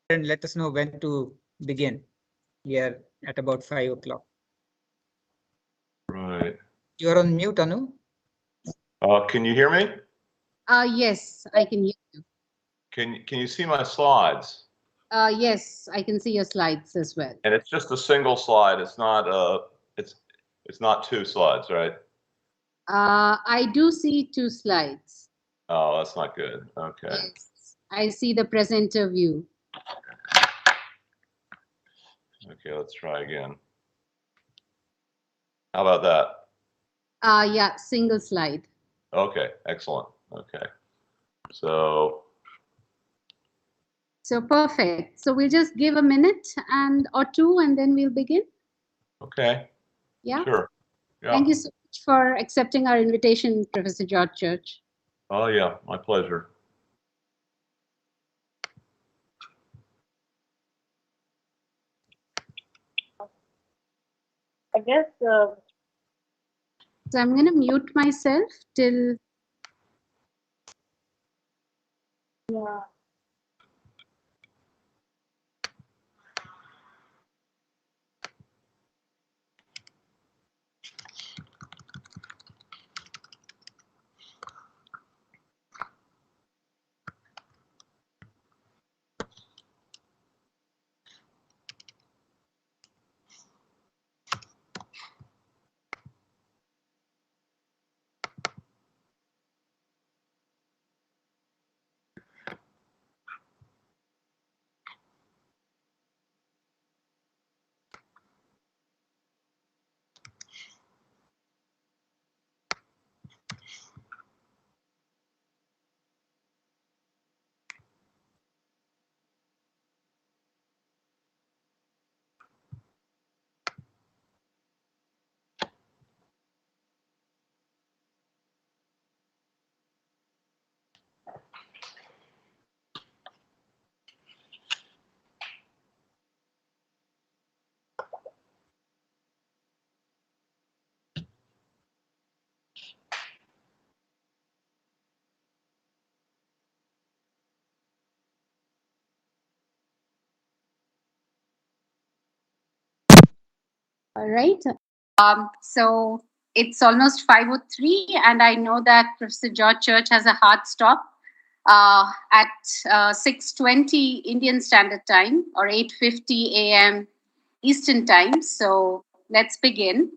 and let us know when to begin. We are at about 5 o'clock. Right. You're on mute, Anu. Can you hear me? Yes, I can hear you. Can you see my slides? Yes, I can see your slides as well. And it's just a single slide. It's not it's not two slides, right? I do see 2 slides. Oh, that's not good. Okay. Yes, I see the presenter view. Okay, let's try again. How about that? Yeah, single slide. Okay, excellent. Okay. So Perfect. So we'll just give a minute or two, and then we'll begin. okay. Yeah. Sure. Yeah. Thank you so much for accepting our invitation, Professor George Church. Oh yeah, my pleasure. I guess. So I'm going to mute myself till. Yeah. All right. So it's almost 5:03, and I know that Professor George Church has a hard stop at 6:20 Indian Standard Time or 8:50 a.m. Eastern Time. So let's begin.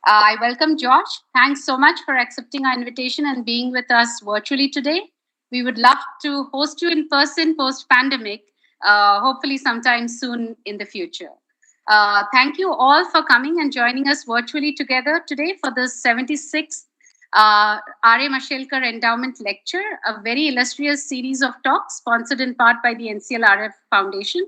I welcome George. Thanks so much for accepting our invitation and being with us virtually today. We would love to host you in person post-pandemic, hopefully sometime soon in the future. Thank you all for coming and joining us virtually together today for the 76th R.A. Mashelkar Endowment Lecture, a very illustrious series of talks sponsored in part by the NCLRF Foundation.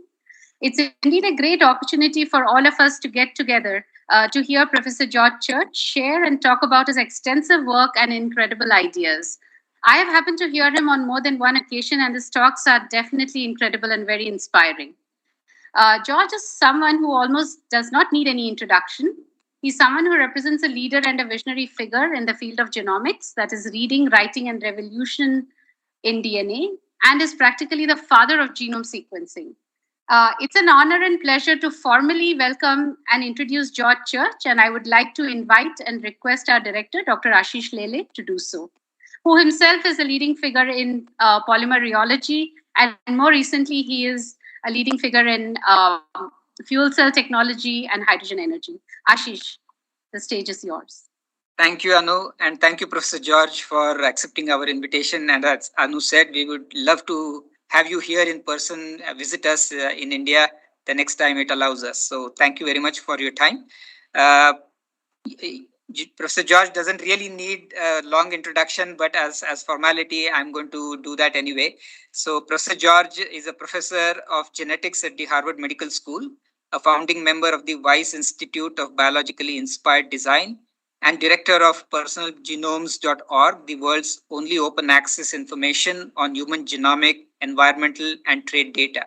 It's indeed a great opportunity for all of us to get together to hear Professor George Church share and talk about his extensive work and incredible ideas. I have happened to hear him on more than one occasion, and his talks are definitely incredible and very inspiring. George is someone who almost does not need any introduction. He's someone who represents a leader and a visionary figure in the field of genomics, that is reading, writing, and revolution in DNA, and is practically the father of genome sequencing. It's an honor and pleasure to formally welcome and introduce George Church, and I would like to invite and request our director, Dr. Ashish Lele, to do so, who himself is a leading figure in polymer rheology, and more recently, he is a leading figure in fuel cell technology and hydrogen energy. Ashish, the stage is yours. Thank you, Anu, and thank you, Professor George, for accepting our invitation. And as Anu said, we would love to have you here in person, visit us in India the next time it allows us. So thank you very much for your time. Professor George doesn't really need a long introduction, but as formality, I'm going to do that anyway. So Professor George is a professor of genetics at the Harvard Medical School, a founding member of the Weiss Institute of Biologically Inspired Design, and director of personalgenomes.org, the world's only open access information on human genomic, environmental, and trade data.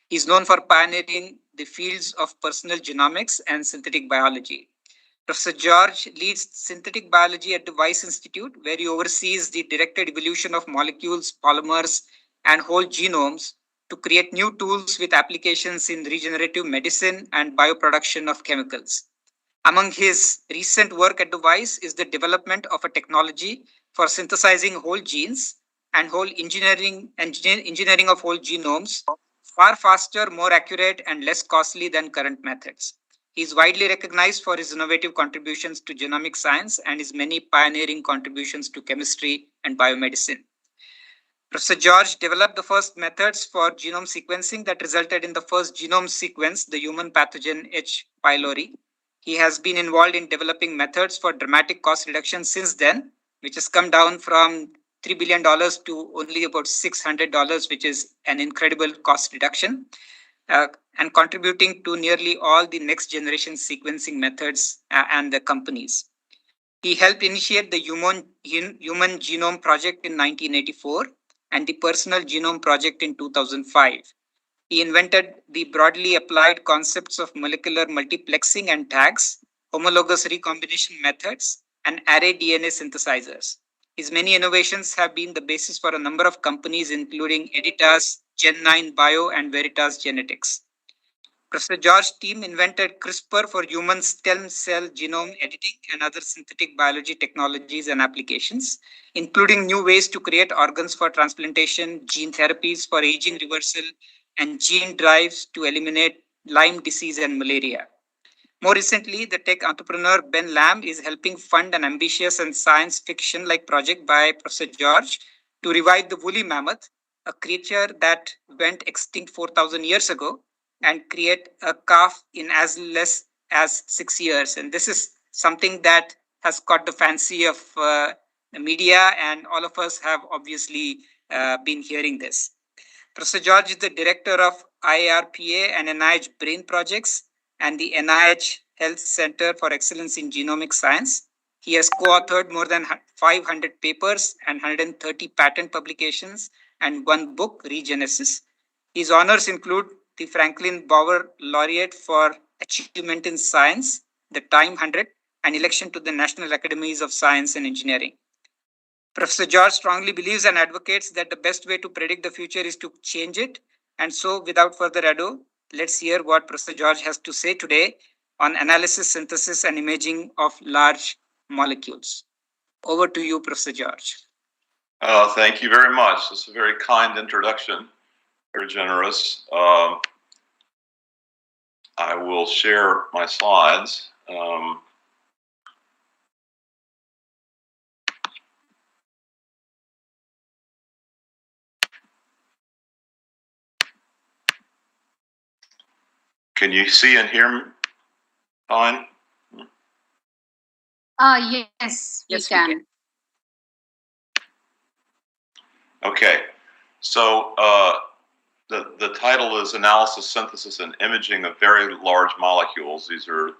He's known for pioneering the fields of personal genomics and synthetic biology. Professor George leads synthetic biology at the Weiss Institute, where he oversees the directed evolution of molecules, polymers, and whole genomes to create new tools with applications in regenerative medicine and bioproduction of chemicals. Among his recent work at Device is the development of a technology for synthesizing whole genes and whole engineering of whole genomes far faster, more accurate, and less costly than current methods. He is widely recognized for his innovative contributions to genomic science and his many pioneering contributions to chemistry and biomedicine. Professor George developed the first methods for genome sequencing that resulted in the first genome sequence, the human pathogen H. pylori. He has been involved in developing methods for dramatic cost reduction since then, which has come down from $3 billion to only about $600, which is an incredible cost reduction, and contributing to nearly all the next generation sequencing methods and the companies. He helped initiate the Human Genome Project in 1984 and the Personal Genome Project in 2005. He invented the broadly applied concepts of molecular multiplexing and tags, homologous recombination methods, and array DNA synthesizers. His many innovations have been the basis for a number of companies, including Editas, Gen9 Bio, and Veritas Genetics. Professor George's team invented CRISPR for human stem cell genome editing and other synthetic biology technologies and applications, including new ways to create organs for transplantation, gene therapies for aging reversal, and gene drives to eliminate Lyme disease and malaria. More recently, the tech entrepreneur Ben Lamb is helping fund an ambitious and science fiction-like project by Professor George to revive the woolly mammoth, a creature that went extinct 4,000 years ago, and create a calf in as less as 6 years. And this is something that has caught the fancy of the media, and all of us have obviously been hearing this. Professor George is the director of IARPA and NIH Brain Projects and the NIH Health Center for Excellence in Genomic Science. He has co-authored more than 500 papers and 130 patent publications and one book, Regenesis. His honors include the Franklin Bauer Laureate for Achievement in Science, the Time 100, and election to the National Academies of Science and Engineering. Professor George strongly believes and advocates that the best way to predict the future is to change it. And so, without further ado, let's hear what Professor George has to say today on analysis, synthesis, and imaging of large molecules. Over to you, Professor George. Thank you very much. It's a very kind introduction. Very generous. I will share my slides. Can you see and hear me fine? Yes, we can. Okay, so the title is Analysis, Synthesis, and Imaging of Very Large Molecules. These are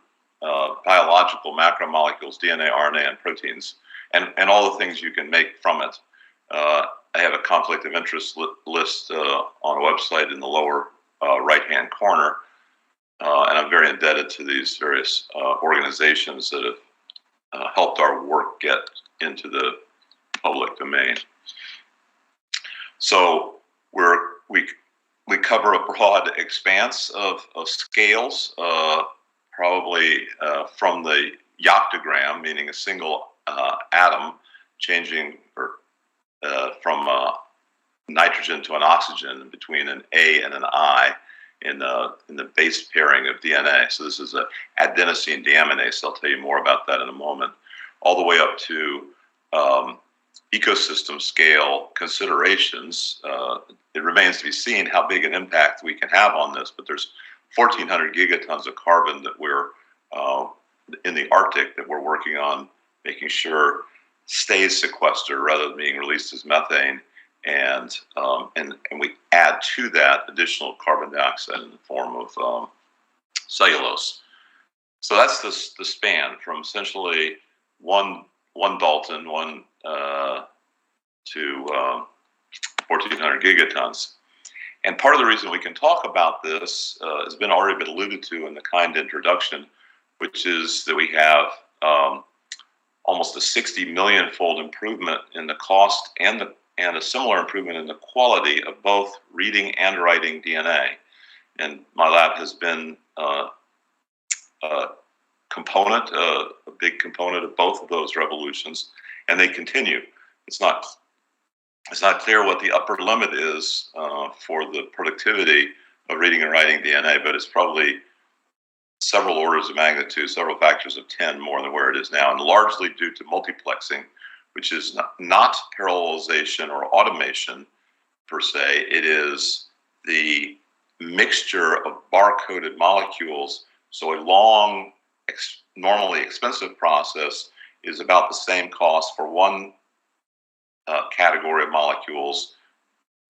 biological macromolecules, DNA, RNA, and proteins, and all the things you can make from it. I have a conflict of interest list on a website in the lower right-hand corner, and I'm very indebted to these various organizations that have helped our work get into the public domain. So we cover a broad expanse of scales, probably from the yoctogram, meaning a single atom changing from nitrogen to an oxygen between an A and an I in the base pairing of DNA. So this is an adenosine deaminase. I'll tell you more about that in a moment. All the way up to ecosystem scale considerations. It remains to be seen how big an impact we can have on this, but there's 1,400 gigatons of carbon that we're in the Arctic that we're working on making sure stays sequestered rather than being released as methane, and we add to that additional carbon dioxide in the form of cellulose. So that's the span from essentially one Dalton, to 1,400 gigatons. And part of the reason we can talk about this has already been alluded to in the kind introduction, which is that we have almost a 60 million-fold improvement in the cost and and a similar improvement in the quality of both reading and writing DNA. And my lab has been a big component of both of those revolutions, and they continue. It's not clear what the upper limit is for the productivity of reading and writing DNA, but it's probably several orders of magnitude, several factors of 10 more than where it is now, and largely due to multiplexing, which is not parallelization or automation per se. It is the mixture of bar-coded molecules. So a long, normally expensive process is about the same cost for one category of molecules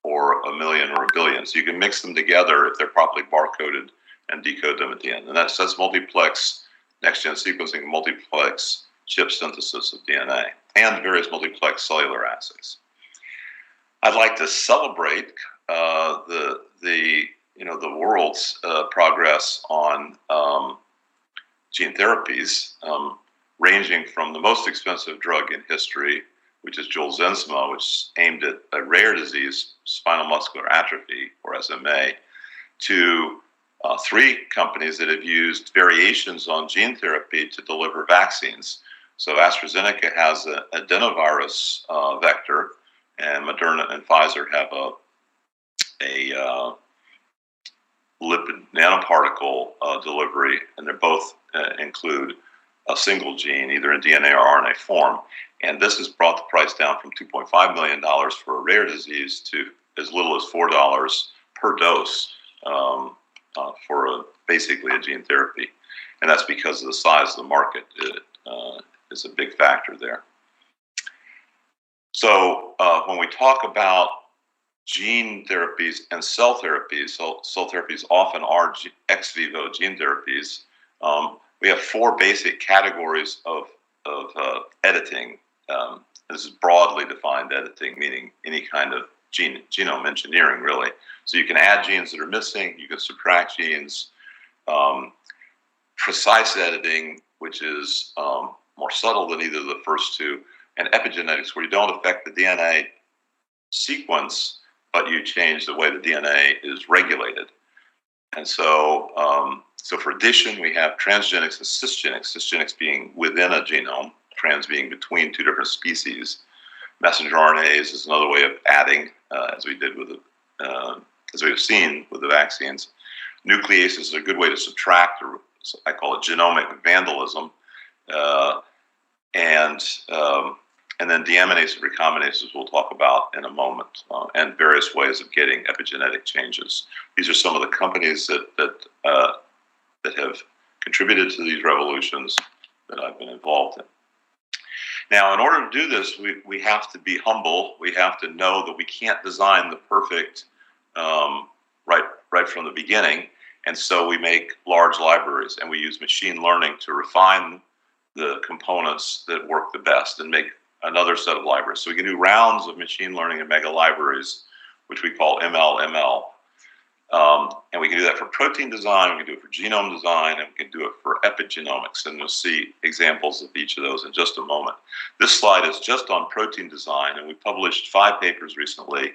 or a million or a billion. So you can mix them together if they're properly bar-coded and decode them at the end. And that's multiplex next-gen sequencing, multiplex chip synthesis of DNA, and various multiplex cellular assays. I'd like to celebrate the world's progress on gene therapies, ranging from the most expensive drug in history, which is Zolgensma, which is aimed at a rare disease, spinal muscular atrophy, or SMA, to 3 companies that have used variations on gene therapy to deliver vaccines. So AstraZeneca has an adenovirus vector, and Moderna and Pfizer have a lipid nanoparticle delivery, and they both include a single gene, either in DNA or RNA form. And this has brought the price down from $2.5 million for a rare disease to as little as $4 per dose for basically a gene therapy. And that's because of the size of the market. It is a big factor there. So when we talk about gene therapies and cell therapies, so cell therapies often are ex vivo gene therapies. We have 4 basic categories of editing. This is broadly defined editing, meaning any kind of genome engineering, really. So you can add genes that are missing, you can subtract genes. Precise editing, which is more subtle than either of the first 2, and epigenetics, where you don't affect the DNA sequence, but you change the way the DNA is regulated. And so, so for addition, we have transgenics and cisgenics, cisgenics being within a genome, trans being between 2 different species. Messenger RNAs is another way of adding, as we did with as we've seen with the vaccines. Nucleases is a good way to subtract, or I call it genomic vandalism. And then deaminase and recombinases we'll talk about in a moment, and various ways of getting epigenetic changes. These are some of the companies that have contributed to these revolutions that I've been involved in. Now, in order to do this, we have to be humble. We have to know that we can't design the perfect right from the beginning. And so we make large libraries, and we use machine learning to refine the components that work the best and make another set of libraries. So we can do rounds of machine learning and mega libraries, which we call ML. And we can do that for protein design, we can do it for genome design, and we can do it for epigenomics. And you'll see examples of each of those in just a moment. This slide is just on protein design, and we published 5 papers recently.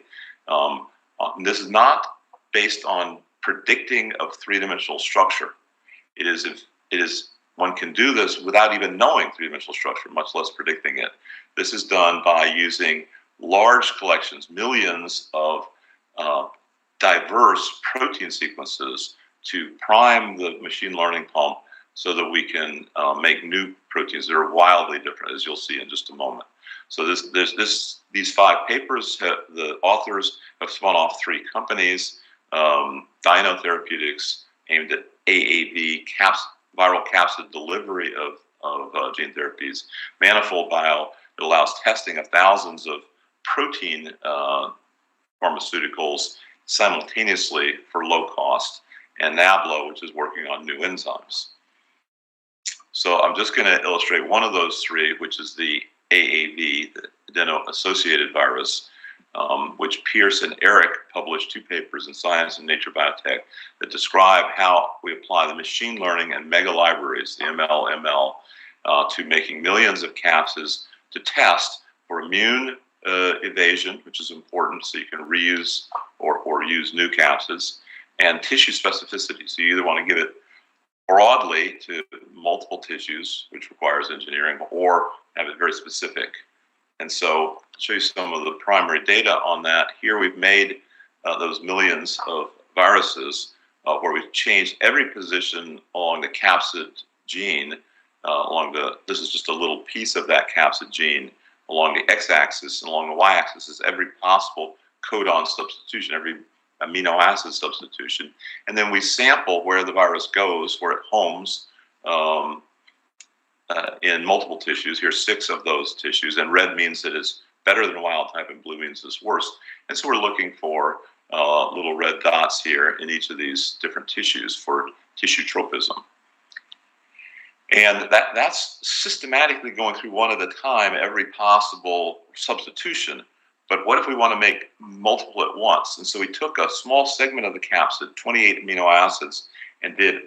This is not based on predicting of 3-dimensional structure. It is one can do this without even knowing 3-dimensional structure, much less predicting it. This is done by using large collections, millions of diverse protein sequences to prime the machine learning pump so that we can make new proteins that are wildly different, as you'll see in just a moment. So these 5 papers, the authors have spun off 3 companies. Dino Therapeutics, aimed at AAV, viral capsid delivery of gene therapies. Manifold Bio, that allows testing of thousands of protein pharmaceuticals simultaneously for low cost. And Nablo, which is working on new enzymes. So I'm just going to illustrate one of those 3, which is the AAV, the adeno-associated virus, which Pierce and Eric published 2 papers in Science and Nature Biotech that describe how we apply the machine learning and mega libraries, the ML, to making millions of capsids to test for immune evasion, which is important, so you can reuse or use new capsids, and tissue specificity. So you either want to give it broadly to multiple tissues, which requires engineering, or have it very specific. And so I'll show you some of the primary data on that. Here we've made those millions of viruses where we've changed every position along the capsid gene, this is just a little piece of that capsid gene, along the x-axis, and along the y-axis is every possible codon substitution, every amino acid substitution. And then we sample where the virus goes, where it homes in multiple tissues. Here's 6 of those tissues, and red means that it's better than wild type and blue means it's worse. And so we're looking for little red dots here in each of these different tissues for tissue tropism. And that's systematically going through one at a time every possible substitution. But what if we want to make multiple at once? And so we took a small segment of the capsid, 28 amino acids, and did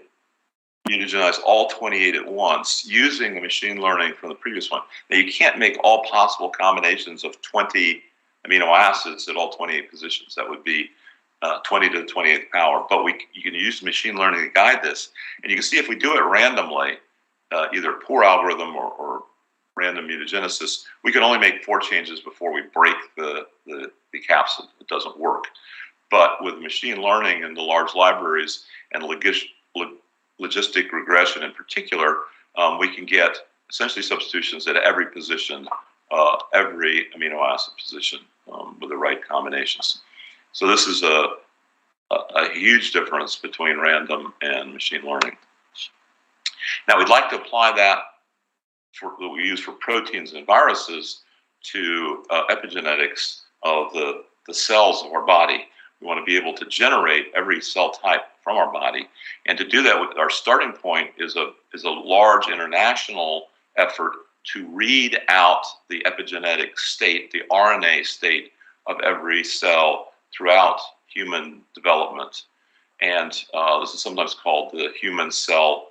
mutagenize all 28 at once using the machine learning from the previous one. Now you can't make all possible combinations of 20 amino acids at all 28 positions. That would be 20 to the 28th power. But you can use machine learning to guide this. And you can see if we do it randomly, either poor algorithm or random mutagenesis, we can only make 4 changes before we break the capsid. It doesn't work. But with machine learning and the large libraries and logistic regression in particular, we can get essentially substitutions at every position, every amino acid position with the right combinations. So this is a huge difference between random and machine learning. Now we'd like to apply that that we use for proteins and viruses to epigenetics of the cells of our body. We want to be able to generate every cell type from our body, and to do that, our starting point is a large international effort to read out the epigenetic state, the RNA state of every cell throughout human development. And this is sometimes called the human cell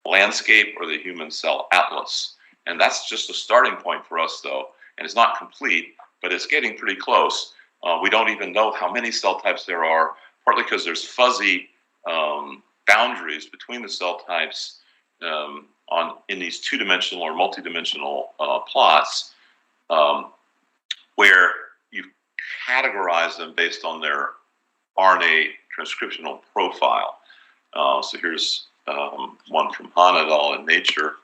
landscape or the human cell atlas. And that's just a starting point for us, though, and it's not complete, but it's getting pretty close. We don't even know how many cell types there are, partly because there's fuzzy boundaries between the cell types in these 2-dimensional or multi-dimensional plots, where you categorize them based on their RNA transcriptional profile. So here's one from Han et al. In Nature.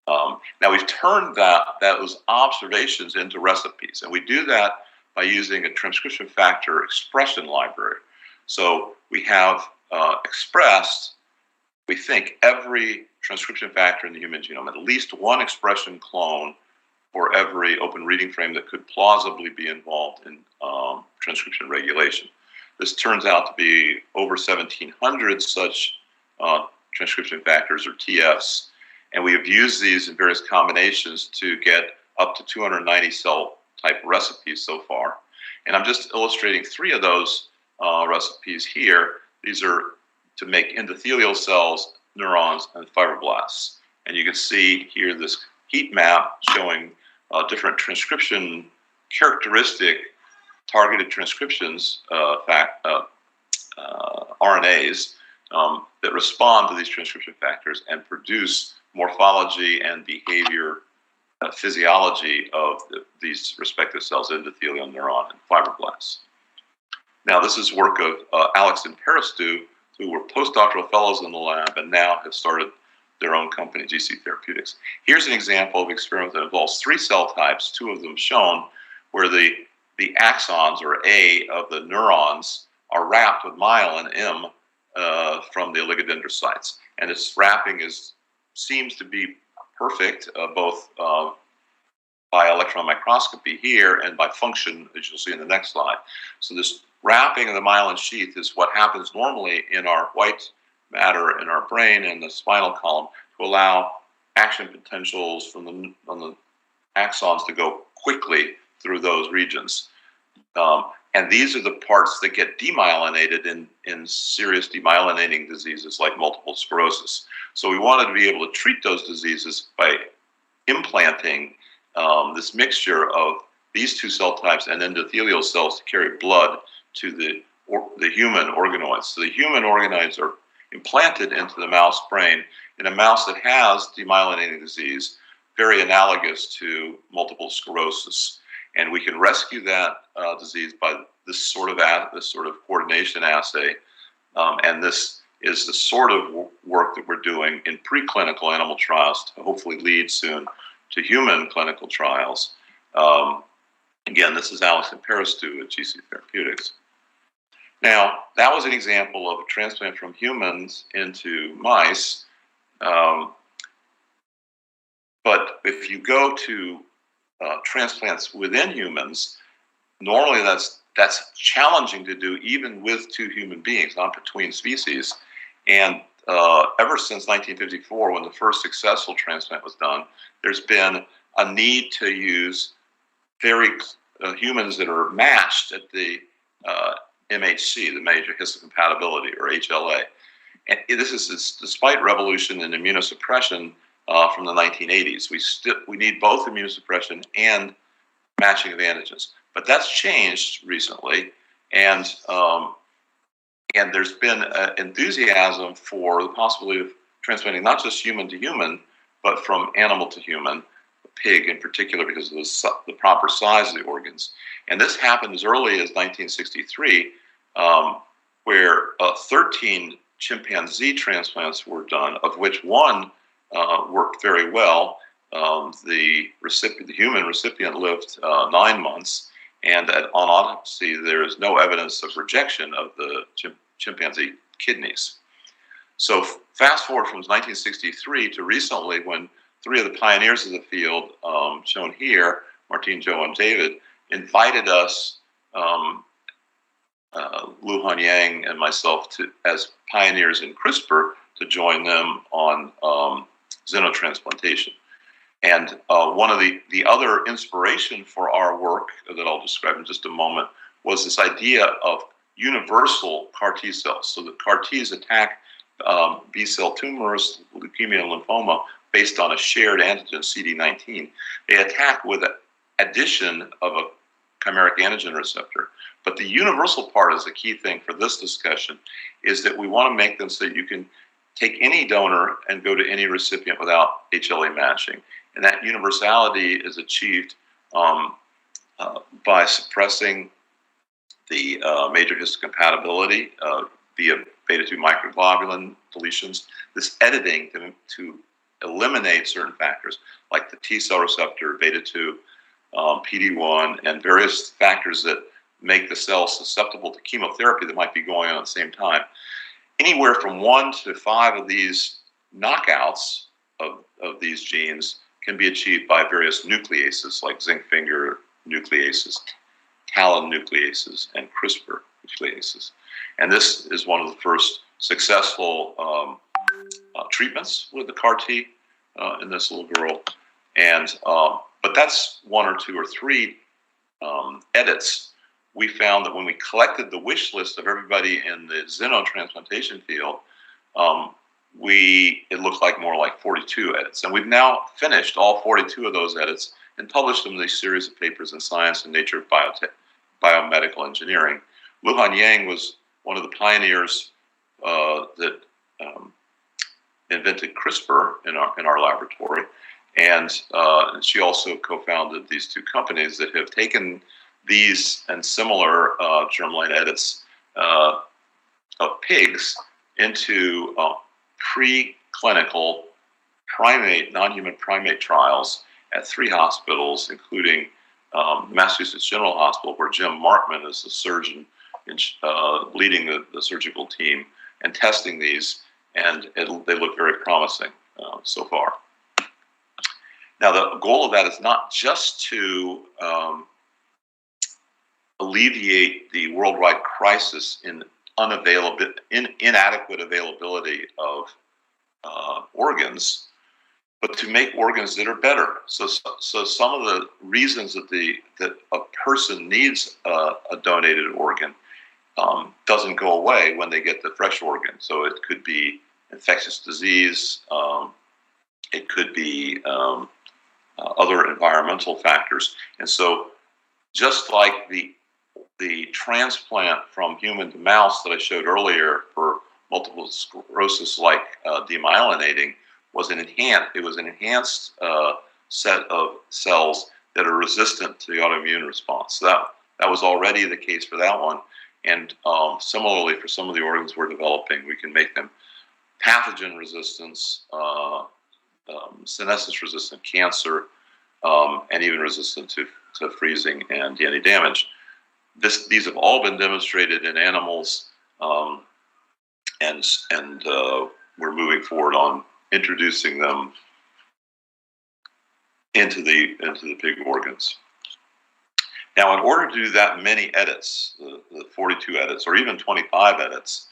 Now we've turned those observations into recipes, and we do that by using a transcription factor expression library. So we have expressed, we think, every transcription factor in the human genome, at least one expression clone for every open reading frame that could plausibly be involved in transcription regulation. This turns out to be over 1,700 such transcription factors, or TFs, and we have used these in various combinations to get up to 290 cell type recipes so far. And I'm just illustrating 3 of those recipes here. These are to make endothelial cells, neurons, and fibroblasts. And you can see here this heat map showing different transcription characteristic targeted transcriptions, RNAs, that respond to these transcription factors and produce morphology and behavior physiology of these respective cells, endothelial, neuron, and fibroblasts. Now, this is work of Alex and Peristu, who were postdoctoral fellows in the lab and now have started their own company, GC Therapeutics. Here's an example of an experiment that involves 3 cell types, 2 of them shown, where the axons, or A, of the neurons are wrapped with myelin, M, from the oligodendrocytes. And this wrapping seems to be perfect, both by electron microscopy here and by function, as you'll see in the next slide. So this wrapping of the myelin sheath is what happens normally in our white matter in our brain and the spinal column to allow action potentials on the axons to go quickly through those regions. And these are the parts that get demyelinated in serious demyelinating diseases like multiple sclerosis. So we wanted to be able to treat those diseases by implanting this mixture of these two cell types and endothelial cells to carry blood to the human organoids. So the human organoids are implanted into the mouse brain in a mouse that has demyelinating disease, very analogous to multiple sclerosis. And we can rescue that disease by this sort of coordination assay. And this is the sort of work that we're doing in preclinical animal trials to hopefully lead soon to human clinical trials. Again, this is Alex and Peristu at GC Therapeutics. Now, that was an example of a transplant from humans into mice. But if you go to transplants within humans, normally that's challenging to do even with two human beings, not between species. And ever since 1954, when the first successful transplant was done, there's been a need to use humans that are matched at the MHC, the major histocompatibility, or HLA. And this is despite revolution in immunosuppression from the 1980s. We need both immunosuppression and matching of antigens. But that's changed recently, and there's been enthusiasm for the possibility of transplanting not just human to human, but from animal to human, pig in particular, because of the proper size of the organs. And this happened as early as 1963, where 13 chimpanzee transplants were done, of which one worked very well. The human recipient lived 9 months, and on autopsy, there is no evidence of rejection of the chimpanzee kidneys. So fast forward from 1963 to recently, when 3 of the pioneers of the field, shown here, Martine, Joe, and David, invited us, Luhan Yang and myself, as pioneers in CRISPR, to join them on xenotransplantation. And one of the other inspiration for our work that I'll describe in just a moment was this idea of universal CAR T cells. So the CAR Ts attack B-cell tumors, leukemia, and lymphoma based on a shared antigen, CD19. They attack with addition of a chimeric antigen receptor. But the universal part is the key thing for this discussion, is that we want to make them so that you can take any donor and go to any recipient without HLA matching. And that universality is achieved by suppressing the major histocompatibility via beta-2 microglobulin deletions, this editing to eliminate certain factors like the T cell receptor, beta-2, PD-1, and various factors that make the cell susceptible to chemotherapy that might be going on at the same time. Anywhere from 1 to 5 of these knockouts of these genes can be achieved by various nucleases like zinc finger nucleases, talon nucleases, and CRISPR nucleases. And this is one of the first successful treatments with the CAR T in this little girl. And but that's 1 or 2 or 3 edits. We found that when we collected the wish list of everybody in the xenotransplantation field, it looked like more like 42 edits. And we've now finished all 42 of those edits and published them in these series of papers in Science and Nature of Biomedical Engineering. Luhan Yang was one of the pioneers that invented CRISPR in our laboratory. And she also co-founded these 2 companies that have taken these and similar germline edits of pigs into preclinical non-human primate trials at 3 hospitals, including Massachusetts General Hospital, where Jim Markman is the surgeon leading the surgical team and testing these, and they look very promising so far. Now, the goal of that is not just to alleviate the worldwide crisis in inadequate availability of organs, but to make organs that are better. So some of the reasons that a person needs a donated organ doesn't go away when they get the fresh organ. So it could be infectious disease, it could be other environmental factors. And so just like the transplant from human to mouse that I showed earlier for multiple sclerosis, like demyelinating, was an enhanced set of cells that are resistant to the autoimmune response. So that was already the case for that one. And similarly, for some of the organs we're developing, we can make them pathogen resistance, senescence resistant cancer, and even resistant to freezing and DNA damage. These have all been demonstrated in animals, and we're moving forward on introducing them into the pig organs. Now, in order to do that many edits, the 42 edits, or even 25 edits,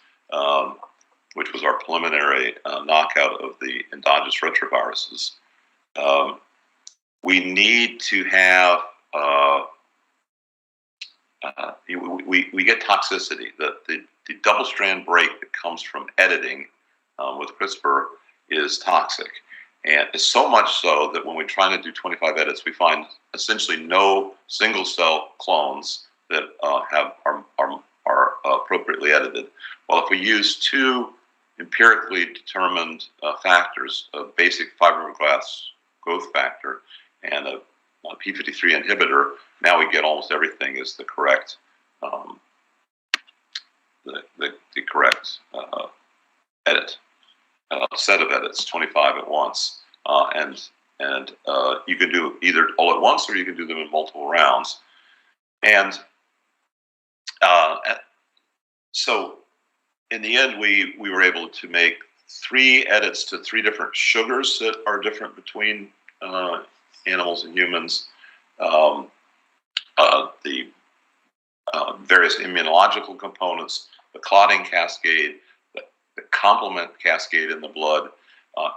which was our preliminary knockout of the endogenous retroviruses, we need to have we get toxicity. The double-strand break that comes from editing with CRISPR is toxic. And it's so much so that when we're trying to do 25 edits, we find essentially no single-cell clones that are appropriately edited. Well, if we use two empirically determined factors, a basic fibroblast growth factor and a p53 inhibitor, now we get almost everything is the correct edit. Set of edits, 25 at once, and you can do either all at once or you can do them in multiple rounds. And so in the end, we were able to make 3 edits to 3 different sugars that are different between animals and humans, the various immunological components, the clotting cascade, the complement cascade in the blood,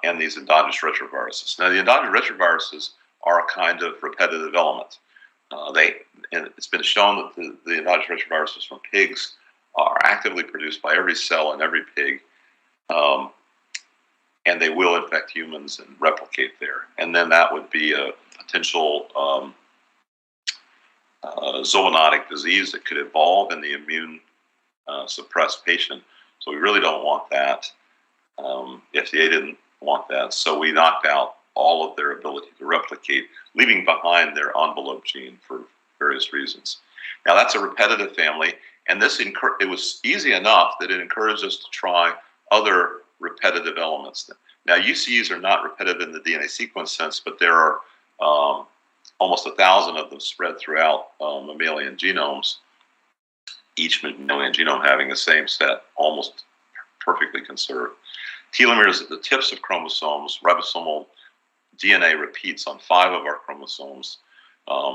and these endogenous retroviruses. Now, the endogenous retroviruses are a kind of repetitive element. And it's been shown that the endogenous retroviruses from pigs are actively produced by every cell in every pig, and they will infect humans and replicate there. And then that would be a potential zoonotic disease that could evolve in the immune suppressed patient. So we really don't want that. The FDA didn't want that, so we knocked out all of their ability to replicate, leaving behind their envelope gene for various reasons. Now, that's a repetitive family, and it was easy enough that it encouraged us to try other repetitive elements. Now, UCEs are not repetitive in the DNA sequence sense, but there are almost 1,000 of them spread throughout mammalian genomes, each mammalian genome having the same set, almost perfectly conserved. Telomeres at the tips of chromosomes, ribosomal DNA repeats on 5 of our chromosomes,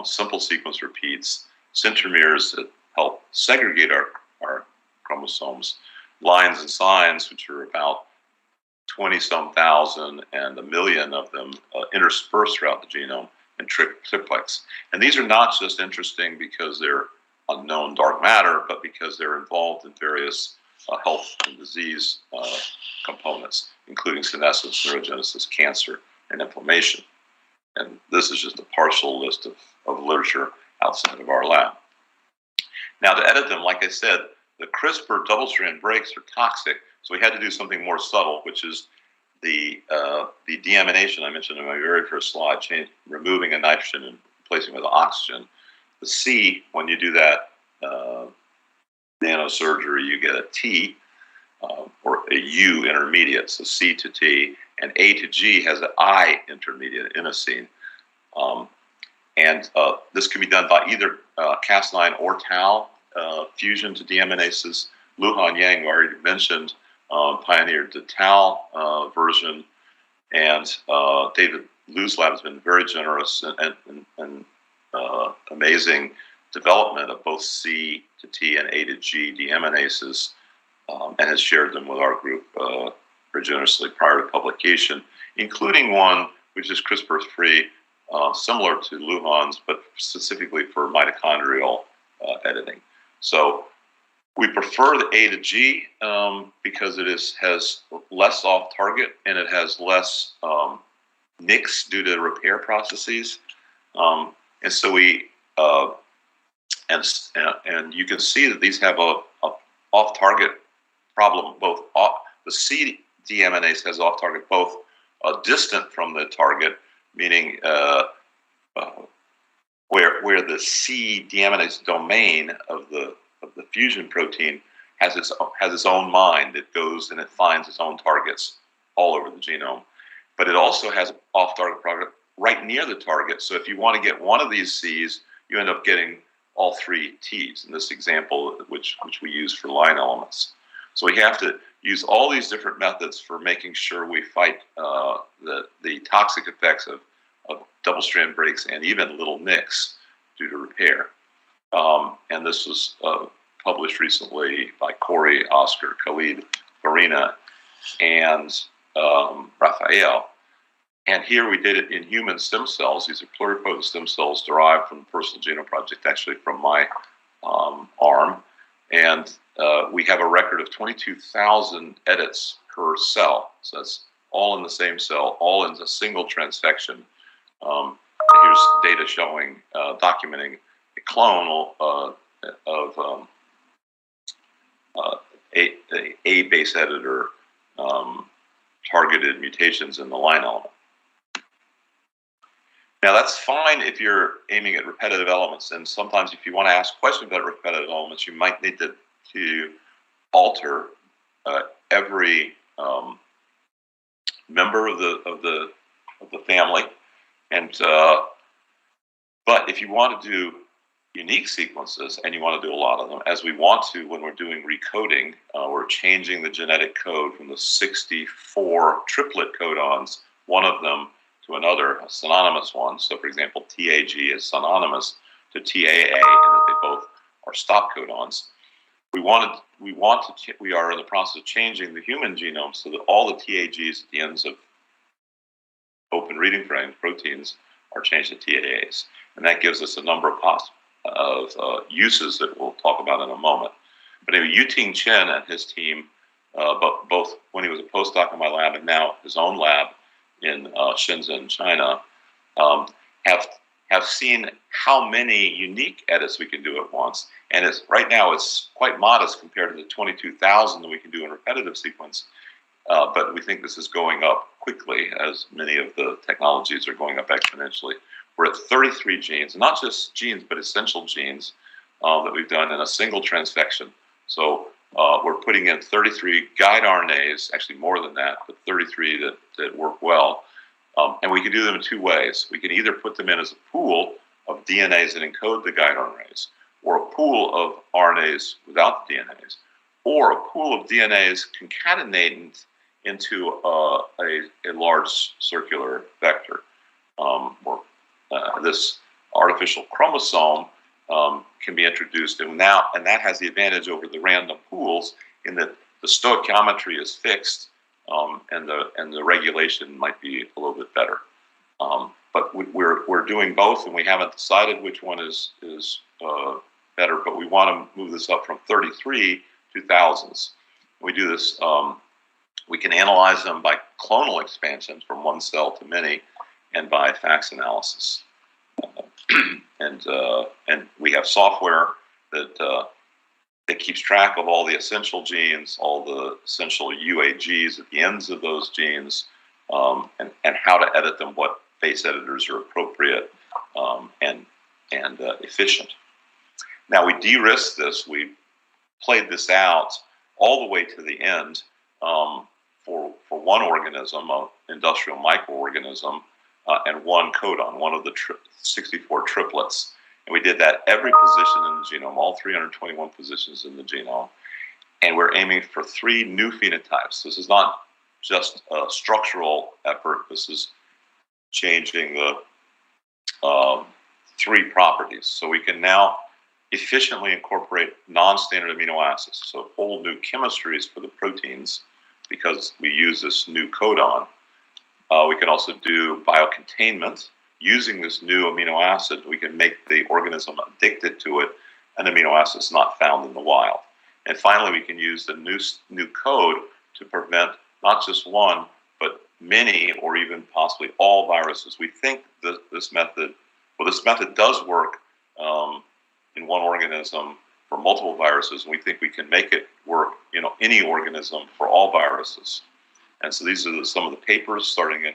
simple sequence repeats, centromeres that help segregate our chromosomes, lines and signs, which are about 20-some thousand and 1 million of them interspersed throughout the genome, and triplex. And these are not just interesting because they're unknown dark matter, but because they're involved in various health and disease components, including senescence, neurogenesis, cancer, and inflammation. And this is just a partial list of literature outside of our lab. Now, to edit them, like I said, the CRISPR double-strand breaks are toxic, so we had to do something more subtle, which is the deamination I mentioned in my very first slide, removing a nitrogen and replacing it with oxygen. The C, when you do that nanosurgery, you get a T or a U intermediate, so C to T, and A to G has an I intermediate, inosine. And this can be done by either Cas9 or Tau fusion to deaminases. Luhan Yang, who I already mentioned, pioneered the Tau version, and David Liu's lab has been very generous and amazing development of both C to T and A to G deaminases, and has shared them with our group very generously prior to publication, including one which is CRISPR-free, similar to Luhan's, but specifically for mitochondrial editing. So we prefer the A to G because it has less off target and it has less nicks due to repair processes. And so we and you can see that these have a off-target problem. Both the C deaminase has off-target both distant from the target, meaning where the C deaminase domain of the fusion protein has its own mind. It goes and it finds its own targets all over the genome, but it also has off-target target right near the target. So if you want to get one of these Cs, you end up getting all three Ts in this example, which we use for line elements. So we have to use all these different methods for making sure we fight the toxic effects of double-strand breaks and even little nicks due to repair. And this was published recently by Corey, Oscar, Khalid, Farina, and Raphael. And here we did it in human stem cells. These are pluripotent stem cells derived from the Personal Genome Project, actually from my arm. And we have a record of 22,000 edits per cell. So that's all in the same cell, all in a single transfection. Here's data showing, documenting a clone of a base editor targeted mutations in the line element. Now that's fine if you're aiming at repetitive elements, and sometimes if you want to ask questions about repetitive elements, you might need to alter every member of the family, and but if you want to do unique sequences, and you want to do a lot of them, as we want to when we're doing recoding, we're changing the genetic code from the 64 triplet codons, one of them to another, a synonymous one. So for example, TAG is synonymous to TAA in that they both are stop codons. We are in the process of changing the human genome so that all the TAGs at the ends of open reading frame proteins are changed to TAAs. And that gives us a number of uses that we'll talk about in a moment. But anyway, Yuting Chen and his team, both when he was a postdoc in my lab and now his own lab in Shenzhen, China, have seen how many unique edits we can do at once. And right now it's quite modest compared to the 22,000 that we can do in repetitive sequence. But we think this is going up quickly as many of the technologies are going up exponentially. We're at 33 genes, not just genes, but essential genes that we've done in a single transfection. So we're putting in 33 guide RNAs, actually more than that, but 33 that work well. And we can do them in two ways. We can either put them in as a pool of DNAs that encode the guide RNAs, or a pool of RNAs without the DNAs, or a pool of DNAs concatenated into a large circular vector. This artificial chromosome can be introduced, and that has the advantage over the random pools in that the stoichiometry is fixed, and the regulation might be a little bit better. But we're doing both, and we haven't decided which one is better. But we want to move this up from 33 to thousands. We do this. We can analyze them by clonal expansion from one cell to many, and by FACS analysis. And we have software that keeps track of all the essential genes, all the essential UAGs at the ends of those genes, and how to edit them, what base editors are appropriate and efficient. Now we de-risked this. We played this out all the way to the end for one organism, an industrial microorganism, and one codon, one of the 64 triplets. And we did that every position in the genome, all 321 positions in the genome. And we're aiming for 3 new phenotypes. This is not just a structural effort. This is changing the 3 properties. So we can now efficiently incorporate non-standard amino acids, so whole new chemistries for the proteins, because we use this new codon. We can also do biocontainment. Using this new amino acid, we can make the organism addicted to it, an amino acid is not found in the wild. And finally, we can use the new code to prevent not just one, but many, or even possibly all viruses. We think that this method does work in one organism for multiple viruses, and we think we can make it work in any organism for all viruses. And so these are some of the papers starting in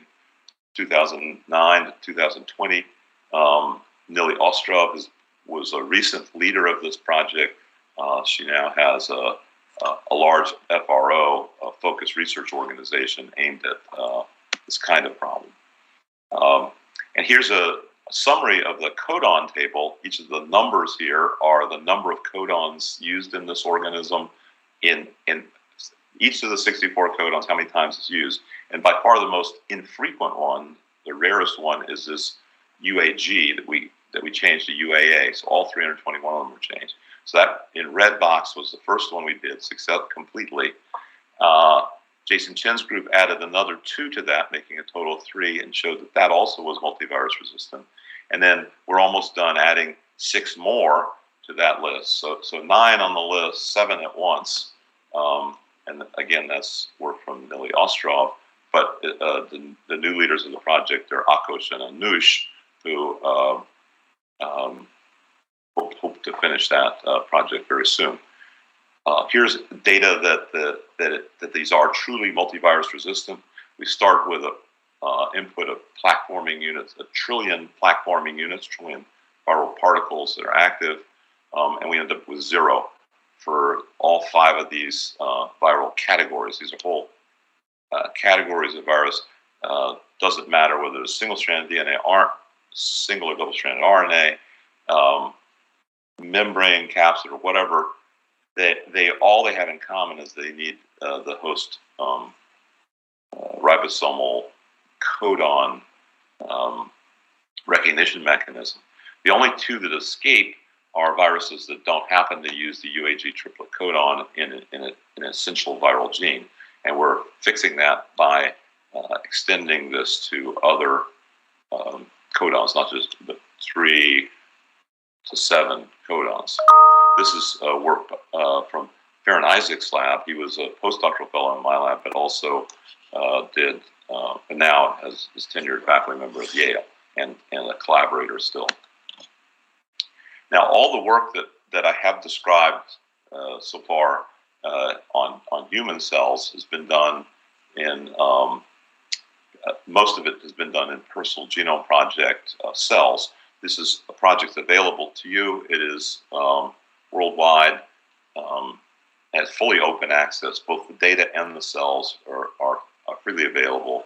2009 to 2020. Nili Ostrov was a recent leader of this project. She now has a large FRO, a focused research organization aimed at this kind of problem. And here's a summary of the codon table. Each of the numbers here are the number of codons used in this organism in each of the 64 codons, how many times it's used. And by far the most infrequent one, the rarest one, is this UAG that we changed to UAA. So all 321 of them were changed. So that in red box was the first one we did, success completely. Jason Chen's group added another 2 to that, making a total of 3, and showed that that also was multivirus resistant. And then we're almost done adding 6 more to that list. So 9 on the list, 7 at once. And again, that's work from Nili Ostrov. But the new leaders of the project are Akos and Anush, who hope to finish that project very soon. Here's data that these are truly multivirus resistant. We start with an input of plaque forming units, 1 trillion plaque forming units, trillion viral particles that are active, and we end up with 0 for all 5 of these viral categories. These are whole categories of virus. Doesn't matter whether it's single-stranded DNA, single or double-stranded RNA, membrane, capsid, or whatever. All they have in common is they need the host ribosomal codon recognition mechanism. The only 2 that escape are viruses that don't happen to use the UAG triplet codon in an essential viral gene. And we're fixing that by extending this to other codons, not just the 3 to 7 codons. This is work from Farron Isaac's lab. He was a postdoctoral fellow in my lab, but also and now is tenured faculty member at Yale and a collaborator still. Now, all the work that I have described so far on human cells has been done in, most of it has been done in Personal Genome Project cells. This is a project available to you. It is worldwide, has fully open access. Both the data and the cells are freely available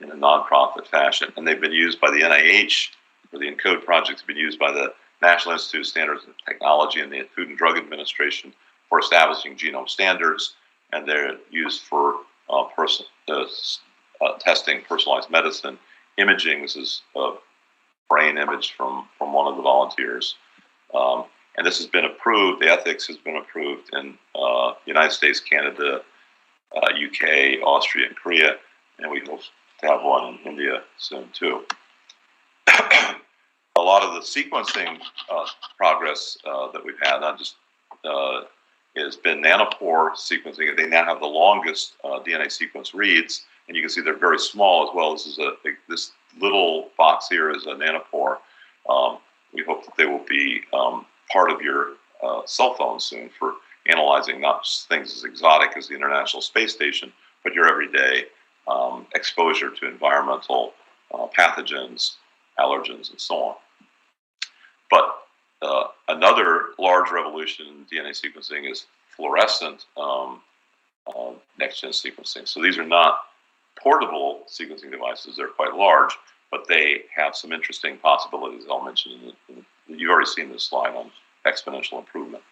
in a nonprofit fashion. And they've been used by the NIH, or the ENCODE project has been used by the National Institute of Standards and Technology and the Food and Drug Administration for establishing genome standards. And they're used for testing personalized medicine. Imaging, this is a brain image from one of the volunteers. And this has been approved, the ethics has been approved in the United States, Canada, UK, Austria, and Korea, and we hope to have one in India soon too. A lot of the sequencing progress that we've had, not just has been nanopore sequencing. They now have the longest DNA sequence reads, and you can see they're very small as well. This little box here is a nanopore. We hope that they will be part of your cell phone soon for analyzing not just things as exotic as the International Space Station, but your everyday exposure to environmental pathogens, allergens, and so on. But another large revolution in DNA sequencing is fluorescent next-gen sequencing. So these are not portable sequencing devices. They're quite large, but they have some interesting possibilities I'll mention. You've already seen this slide on exponential improvement.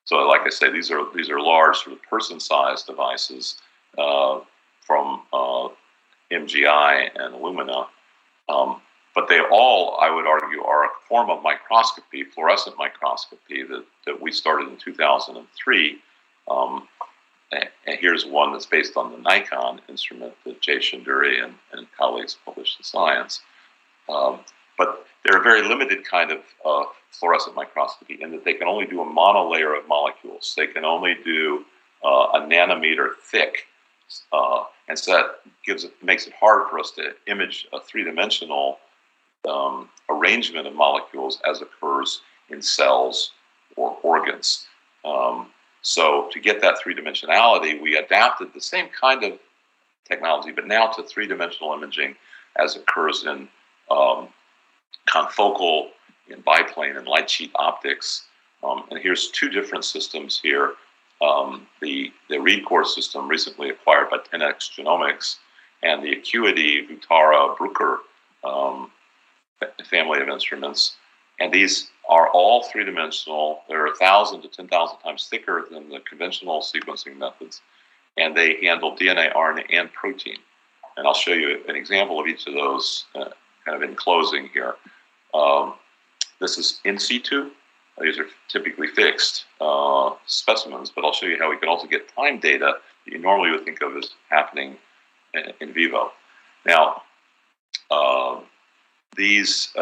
So like I say, these are large sort of person-sized devices from MGI and Illumina. But they all, I would argue, are a form of microscopy, fluorescent microscopy, that we started in 2003. And here's one that's based on the Nikon instrument that Jay Shanduri and colleagues published in Science. But they're a very limited kind of fluorescent microscopy in that they can only do a monolayer of molecules. They can only do a nanometer thick. And so that makes it hard for us to image a three-dimensional arrangement of molecules as occurs in cells organs. So to get that three-dimensionality, we adapted the same kind of technology, but now to three-dimensional imaging as occurs in confocal, in biplane, and light sheet optics. And here's two different systems here. The ReadCore system, recently acquired by 10x Genomics, and the Acuity Vutara Bruker family of instruments. And these are all three-dimensional. They're 1,000 to 10,000 times thicker than the conventional sequencing methods. And they handle DNA, RNA, and protein. And I'll show you an example of each of those kind of in closing here. This is in situ. These are typically fixed specimens, but I'll show you how we can also get time data that you normally would think of as happening in vivo. Now, these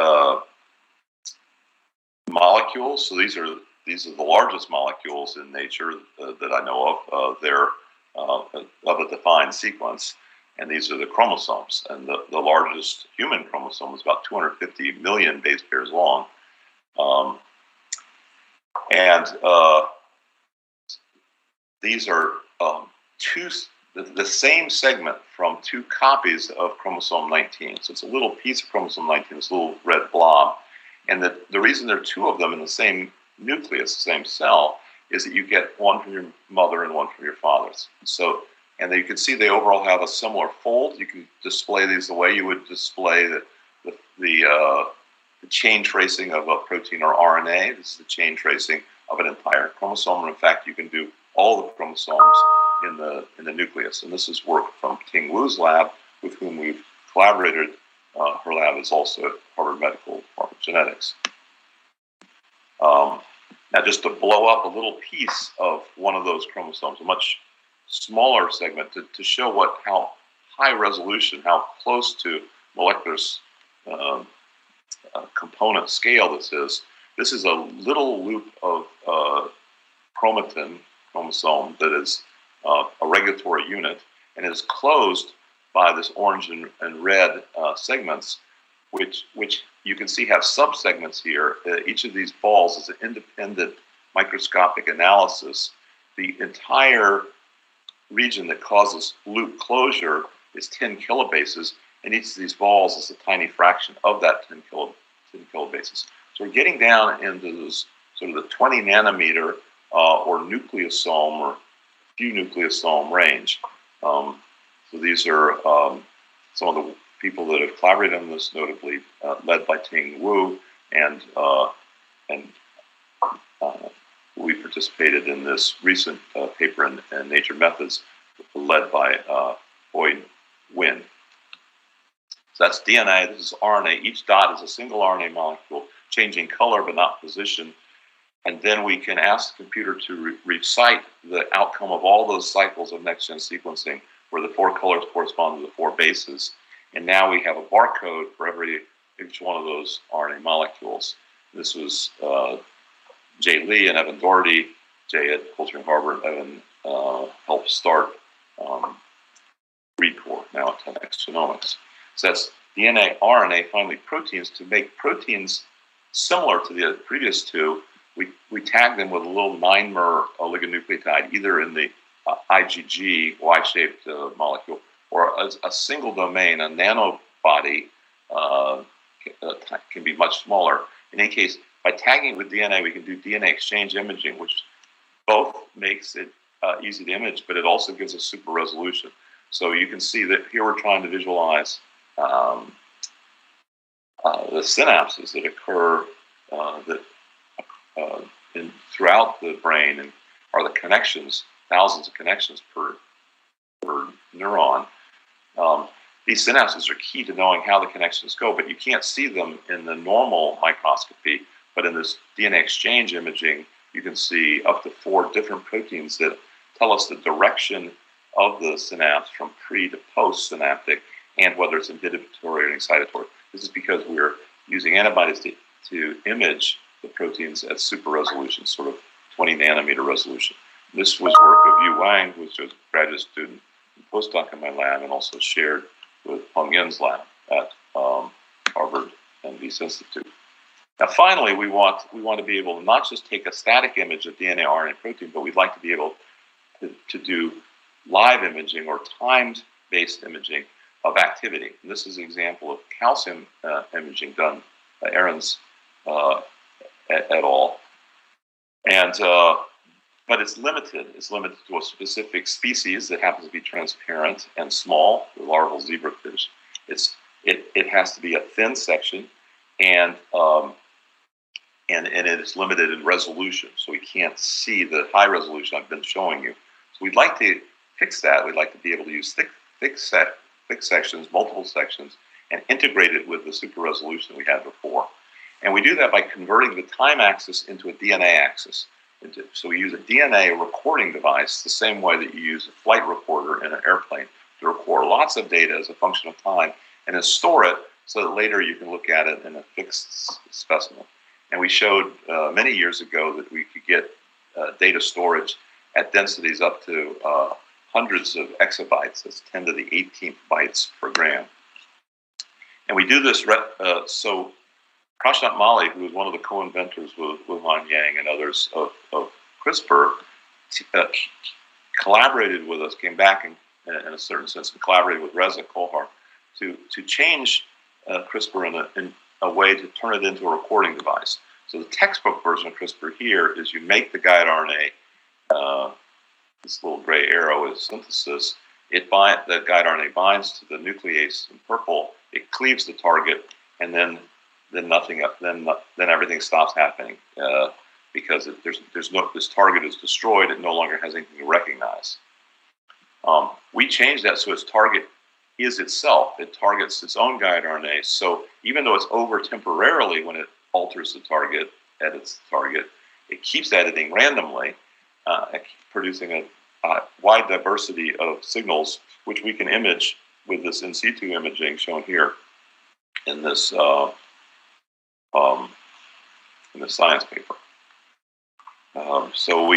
molecules, so these are the largest molecules in nature that I know of. They're of a defined sequence, and these are the chromosomes. And the largest human chromosome is about 250 million base pairs long. These are the same segment from two copies of chromosome 19. So it's a little piece of chromosome 19, this little red blob. And the reason there are two of them in the same nucleus, the same cell, is that you get one from your mother and one from your father's. So, and you can see they overall have a similar fold. You can display these the way you would display the chain tracing of a protein or RNA. This is the chain tracing of an entire chromosome. And in fact, you can do all the chromosomes in the nucleus. And this is work from Ting Wu's lab, with whom we've collaborated. Her lab is also at Harvard Medical Department of Genetics. Now, just to blow up a little piece of one of those chromosomes, a much smaller segment, to show how high resolution, how close to molecular component scale this is. This is a little loop of chromatin chromosome that is a regulatory unit, and is closed by this orange and red segments, which you can see have subsegments here. Each of these balls is an independent microscopic analysis. The entire region that causes loop closure is 10 kilobases, and each of these balls is a tiny fraction of that 10 kilobases. So we're getting down into those sort of the 20 nanometer or nucleosome or few nucleosome range. So these are some of the people that have collaborated on this, notably led by Ting Wu, and we participated in this recent paper in Nature Methods, led by Boyd Wynn. So that's DNA, this is RNA. Each dot is a single RNA molecule, changing color but not position. And then we can ask the computer to recite the outcome of all those cycles of next-gen sequencing, where the 4 colors correspond to the 4 bases. And now we have a barcode for each one of those RNA molecules. This was Jay Lee and Evan Doherty. Jay at Coulter Harvard, Evan helped start ReadCore, now at 10x Genomics. So that's DNA, RNA, finally proteins. To make proteins similar to the previous two, we tag them with a little 9-mer oligonucleotide, either in the IgG, Y-shaped molecule, or a single domain, a nanobody, can be much smaller. In any case, by tagging it with DNA, we can do DNA exchange imaging, which both makes it easy to image, but it also gives us super resolution. So you can see that here we're trying to visualize the synapses that occur throughout the brain, and are the connections, thousands of connections per neuron. These synapses are key to knowing how the connections go, but you can't see them in the normal microscopy. But in this DNA exchange imaging, you can see up to 4 different proteins that tell us the direction of the synapse from pre to post synaptic, and whether it's inhibitory or excitatory. This is because we're using antibodies to image the proteins at super resolution, sort of 20 nanometer resolution. This was work of Yu Wang, who was a graduate student and postdoc in my lab, and also shared with Hong Yin's lab at Harvard and Beast Institute. Now, finally, we want to be able to not just take a static image of DNA, RNA, protein, but we'd like to be able to do live imaging or timed-based imaging of activity. And this is an example of calcium imaging done by Ahrens et al. And but it's limited. It's limited to a specific species that happens to be transparent and small, the larval zebrafish. It has to be a thin section, and it is limited in resolution, so we can't see the high resolution I've been showing you. So we'd like to fix that. We'd like to be able to use thick sections, multiple sections, and integrate it with the super resolution we had before. And we do that by converting the time axis into a DNA axis. So we use a DNA recording device the same way that you use a flight recorder in an airplane to record lots of data as a function of time and then store it so that later you can look at it in a fixed specimen. And we showed many years ago that we could get data storage at densities up to hundreds of exabytes. That's 10 to the 18th bytes per gram. And we do this so Prashant Mali, who was one of the co-inventors with Han Yang and others of CRISPR, collaborated with us, came back in a certain sense and collaborated with Reza Kolhar to change CRISPR in a way to turn it into a recording device. So the textbook version of CRISPR here is you make the guide RNA, this little gray arrow is synthesis. The guide RNA binds to the nuclease in purple, it cleaves the target, and then nothing. Then everything stops happening because this target is destroyed. It no longer has anything to recognize. We changed that so its target is itself. It targets its own guide RNA. So even though it's over temporarily when it alters the target, edits the target, it keeps editing randomly, producing a wide diversity of signals, which we can image with this in situ imaging shown here in this science paper. So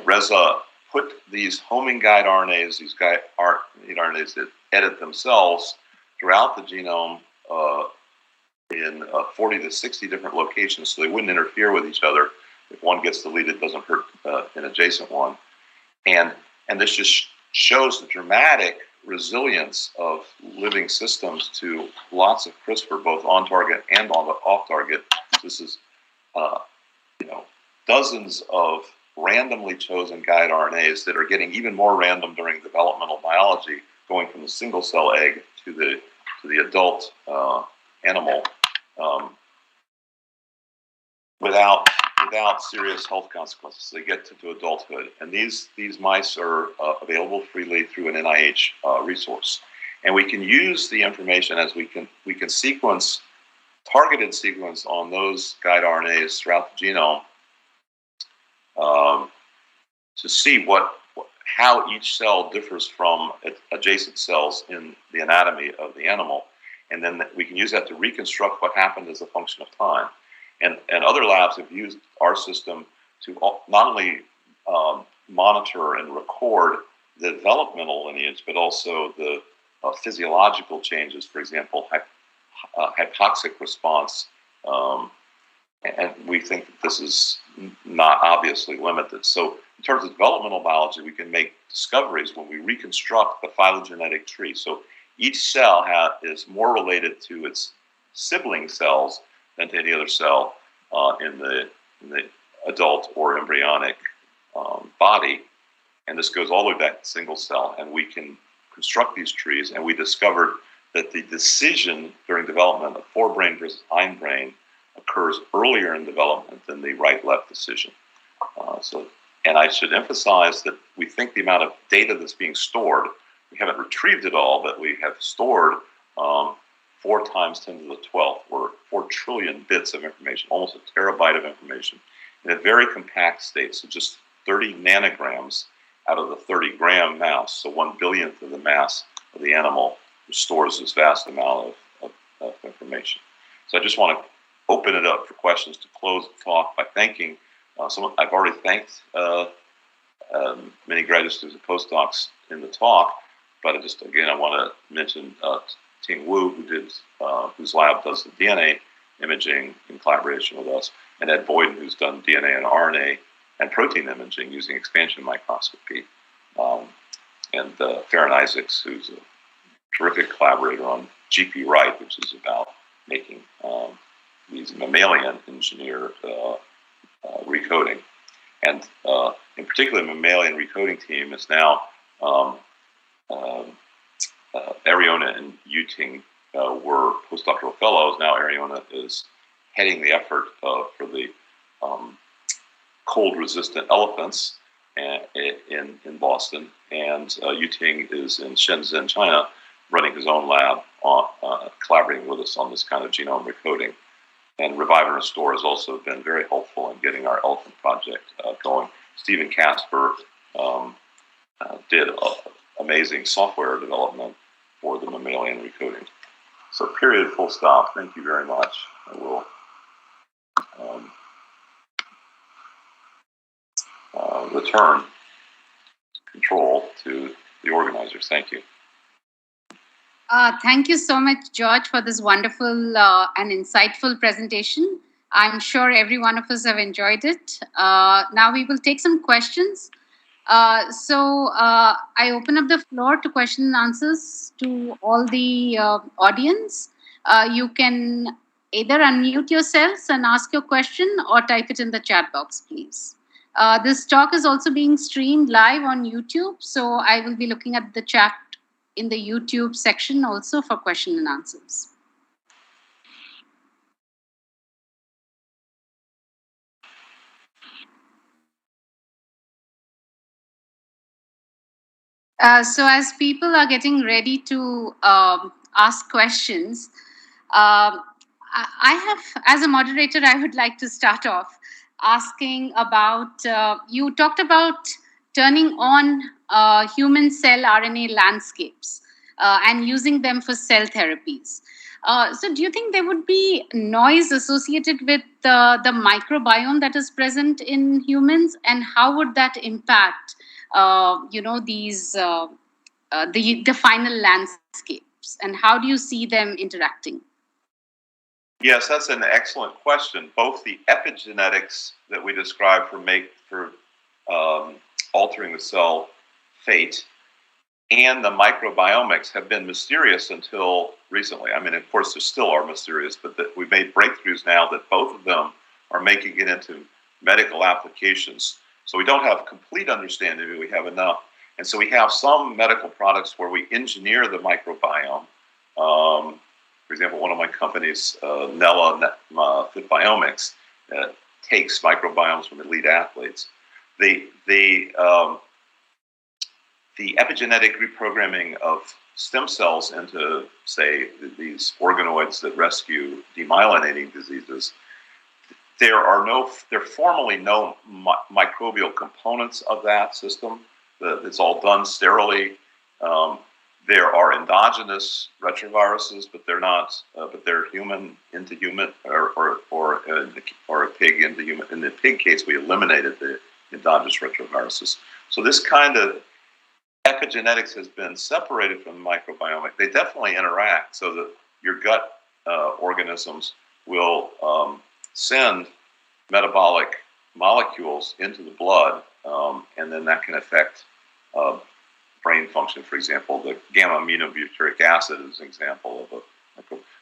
Reza put these homing guide RNAs, these guide RNAs that edit themselves throughout the genome in 40 to 60 different locations, so they wouldn't interfere with each other. If one gets deleted, it doesn't hurt an adjacent one. And this just shows the dramatic resilience of living systems to lots of CRISPR, both on target and off target. This is, dozens of randomly chosen guide RNAs that are getting even more random during developmental biology, going from the single cell egg to the adult animal without serious health consequences. They get to adulthood, and these mice are available freely through an NIH resource, and we can use the information as we can targeted sequence on those guide RNAs throughout the genome to see how each cell differs from adjacent cells in the anatomy of the animal, and then we can use that to reconstruct what happened as a function of time. And other labs have used our system to not only monitor and record the developmental lineage, but also the physiological changes, for example, hypoxic response. And we think that this is not obviously limited. So in terms of developmental biology, we can make discoveries when we reconstruct the phylogenetic tree. So each cell is more related to its sibling cells than to any other cell in the adult or embryonic body. And this goes all the way back to single cell. And we can construct these trees, and we discovered that the decision during development of forebrain versus hindbrain occurs earlier in development than the right-left decision. And I should emphasize that we think the amount of data that's being stored, we haven't retrieved it all, but we have stored 4 times 10 to the 12th, or 4 trillion bits of information, almost a terabyte of information, in a very compact state. So just 30 nanograms out of the 30-gram mass, so 1/billionth of the mass of the animal, which stores this vast amount of information. So I just want to open it up for questions to close the talk by thanking someone. I've already thanked many graduate students and postdocs in the talk, but I want to mention Ting Wu, whose lab does the DNA imaging in collaboration with us, and Ed Boyden, who's done DNA and RNA and protein imaging using expansion microscopy, and Farron Isaacs, who's a terrific collaborator on GP Right, which is about making these mammalian engineered recoding. And in particular, the mammalian recoding team is now Ariona and Yuting were postdoctoral fellows. Now Ariona is heading the effort for the cold-resistant elephants in Boston, and Yuting is in Shenzhen, China, running his own lab, collaborating with us on this kind of genome recoding. And Revive and Restore has also been very helpful in getting our elephant project going. Stephen Casper did amazing software development for the mammalian recoding. So period, full stop. Thank you very much. I will return control to the organizers. Thank you. Thank you so much, George, for this wonderful and insightful presentation. I'm sure every one of us have enjoyed it. Now we will take some questions. So I open up the floor to question and answers to all the audience. You can either unmute yourselves and ask your question or type it in the chat box, please. This talk is also being streamed live on YouTube, so I will be looking at the chat in the YouTube section also for question and answers. So as people are getting ready to ask questions, I have, as a moderator, I would like to start off asking about, you talked about turning on human cell RNA landscapes and using them for cell therapies. So do you think there would be noise associated with the microbiome that is present in humans, and how would that impact these the final landscapes, and how do you see them interacting? Yes, that's an excellent question. Both the epigenetics that we describe for altering the cell fate and the microbiomics have been mysterious until recently. I mean, of course, they still are mysterious, but we've made breakthroughs now that both of them are making it into medical applications. So we don't have complete understanding, but we have enough. And so we have some medical products where we engineer the microbiome. For example, one of my companies, Nella Fit Biomics, takes microbiomes from elite athletes. The epigenetic reprogramming of stem cells into, say, these organoids that rescue demyelinating diseases, there are formally no microbial components of that system. It's all done sterilely. There are endogenous retroviruses, but they're not. But they're human into human, or a pig into human. In the pig case, we eliminated the endogenous retroviruses. So this kind of epigenetics has been separated from the microbiome. They definitely interact, so that your gut organisms will send metabolic molecules into the blood, and then that can affect brain function. For example, the gamma aminobutyric acid is an example of a.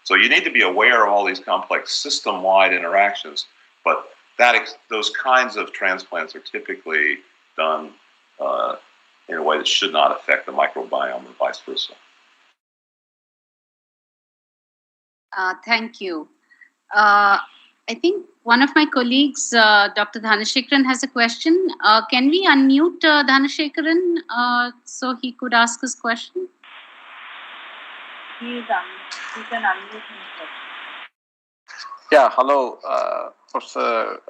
So you need to be aware of all these complex system-wide interactions, but those kinds of transplants are typically done in a way that should not affect the microbiome and vice versa. Thank you. I think one of my colleagues, Dr. Dhanashekaran, has a question. Can we unmute Dhanashekaran so he could ask his question? He can unmute himself. Yeah, hello, Professor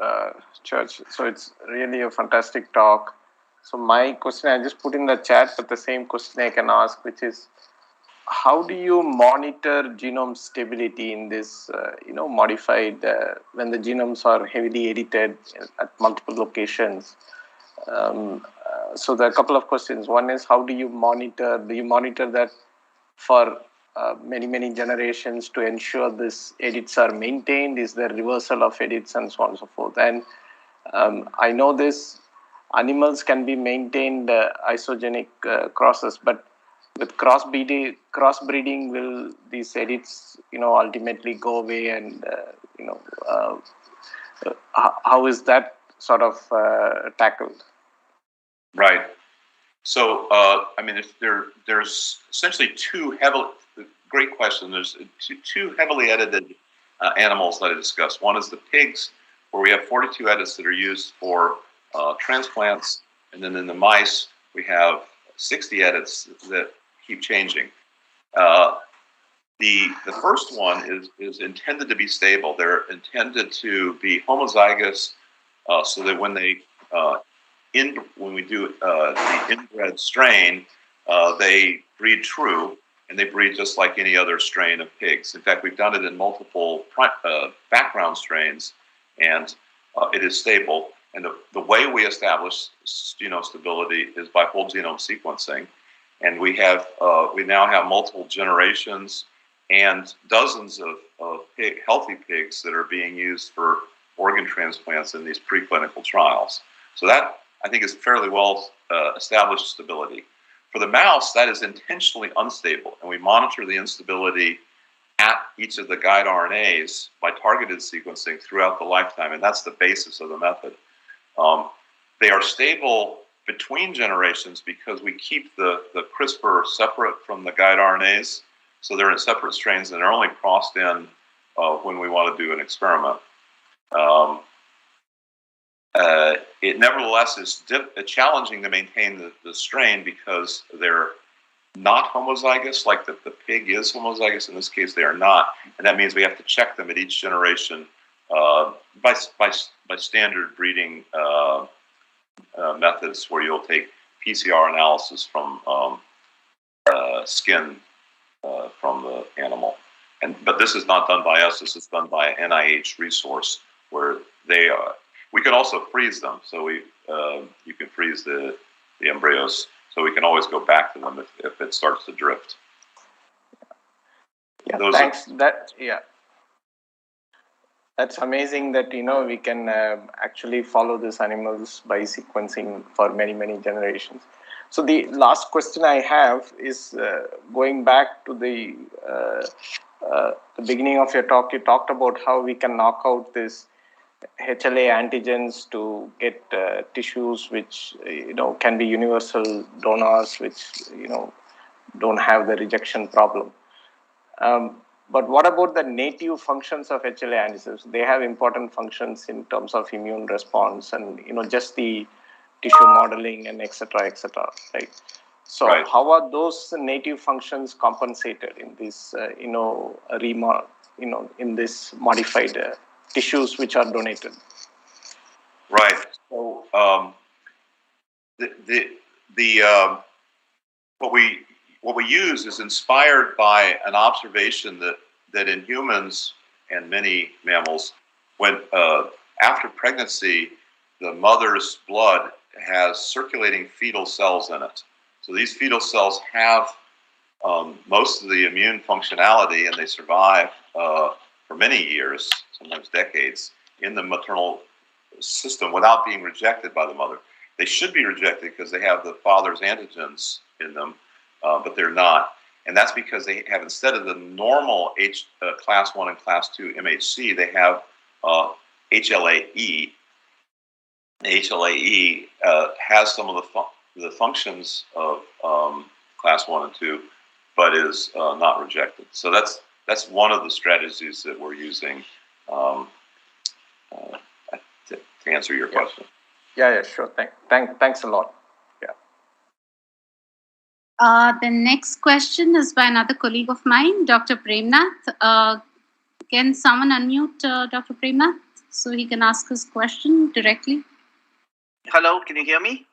Church. So it's really a fantastic talk. So my question, I just put in the chat, but the same question I can ask, which is, how do you monitor genome stability in this, modified, when the genomes are heavily edited at multiple locations? So there are a couple of questions. One is, how do you monitor? Do you monitor that for many generations to ensure these edits are maintained? Is there reversal of edits and so on and so forth? And I know this animals can be maintained isogenic crosses, but with crossbreeding, will these edits, ultimately go away? And how is that sort of tackled? Right. So, there's essentially great question. There's two heavily edited animals that I discussed. One is the pigs, where we have 42 edits that are used for transplants. And then in the mice, we have 60 edits that keep changing. The first one is intended to be stable. They're intended to be homozygous, so that when we do the inbred strain, they breed true, and they breed just like any other strain of pigs. In fact, we've done it in multiple background strains, and it is stable. And the way we establish genome stability is by whole genome sequencing. And we now have multiple generations and dozens of healthy pigs that are being used for organ transplants in these preclinical trials. So that, I think, is fairly well established stability. For the mouse, that is intentionally unstable, and we monitor the instability at each of the guide RNAs by targeted sequencing throughout the lifetime, and that's the basis of the method. They are stable between generations because we keep the CRISPR separate from the guide RNAs, so they're in separate strains, and they're only crossed in when we want to do an experiment. It nevertheless is challenging to maintain the strain because they're not homozygous, like the pig is homozygous. In this case, they are not, and that means we have to check them at each generation by standard breeding methods, where you'll take PCR analysis from skin from the animal. But this is not done by us. This is done by an NIH resource where they are. We can also freeze them, so you can freeze the embryos, so we can always go back to them if it starts to drift. Yeah, thanks. That's amazing that we can actually follow these animals by sequencing for many generations. So the last question I have is going back to the beginning of your talk. You talked about how we can knock out this HLA antigens to get tissues which can be universal donors, which don't have the rejection problem. But what about the native functions of HLA antigens? They have important functions in terms of immune response and just the tissue modeling and etc. Right. So right. How are those native functions compensated in this in this modified tissues which are donated? Right. So what we use is inspired by an observation that in humans and many mammals, when after pregnancy, the mother's blood has circulating fetal cells in it. So these fetal cells have most of the immune functionality, and they survive for many years, sometimes decades, in the maternal system without being rejected by the mother. They should be rejected because they have the father's antigens in them, but they're not. And that's because they have, instead of the normal class 1 and class 2 MHC, they have HLA-E. HLA-E has some of the functions of class 1 and 2, but is not rejected. So that's one of the strategies that we're using to answer your question. Yeah, sure. Thanks a lot. The next question is by another colleague of mine, Dr. Premnath. Can someone unmute Dr. Premnath so he can ask his question directly? Hello, can you hear me?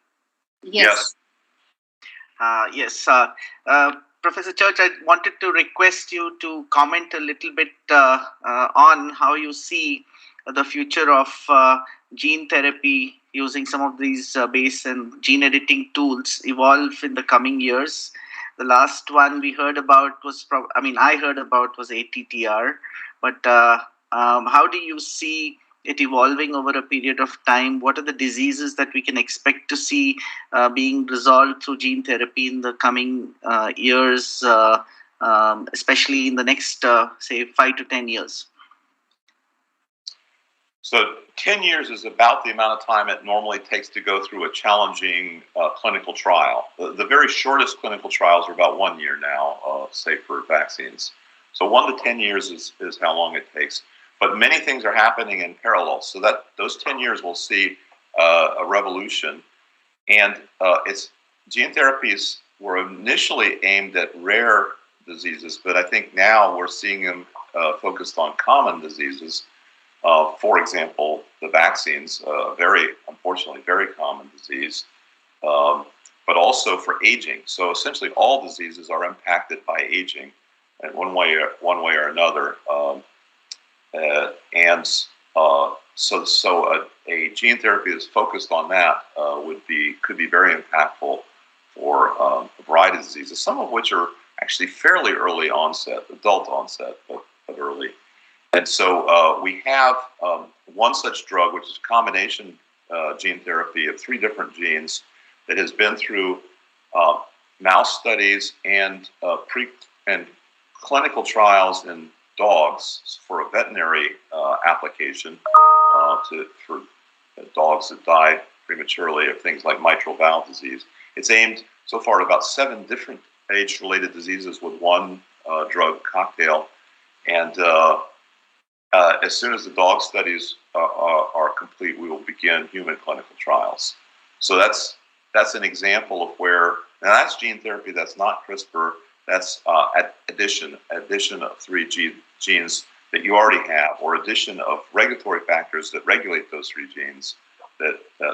Yes. Yes. Professor Church, I wanted to request you to comment a little bit on how you see the future of gene therapy using some of these base and gene editing tools evolve in the coming years. The last one we heard about was, I heard about was ATTR, but how do you see it evolving over a period of time? What are the diseases that we can expect to see being resolved through gene therapy in the coming years, especially in the next, say, 5 to 10 years? So 10 years is about the amount of time it normally takes to go through a challenging clinical trial. The very shortest clinical trials are about 1 year now, say for vaccines. So 1 to 10 years is how long it takes. But many things are happening in parallel. So that those 10 years will see a revolution. And gene therapies were initially aimed at rare diseases, but I think now we're seeing them focused on common diseases. For example, the vaccines, unfortunately, very common disease, but also for aging. So essentially, all diseases are impacted by aging in one way or another. So a gene therapy that's focused on that could be very impactful for a variety of diseases, some of which are actually fairly early onset, adult onset, but early. And so we have one such drug, which is combination gene therapy of 3 different genes that has been through mouse studies and clinical trials in dogs for a veterinary application for dogs that die prematurely of things like mitral valve disease. It's aimed so far at about 7 different age-related diseases with one drug cocktail. And as soon as the dog studies are complete, we will begin human clinical trials. So that's an example of where, now that's gene therapy, that's not CRISPR, that's addition of 3 genes that you already have, or addition of regulatory factors that regulate those 3 genes.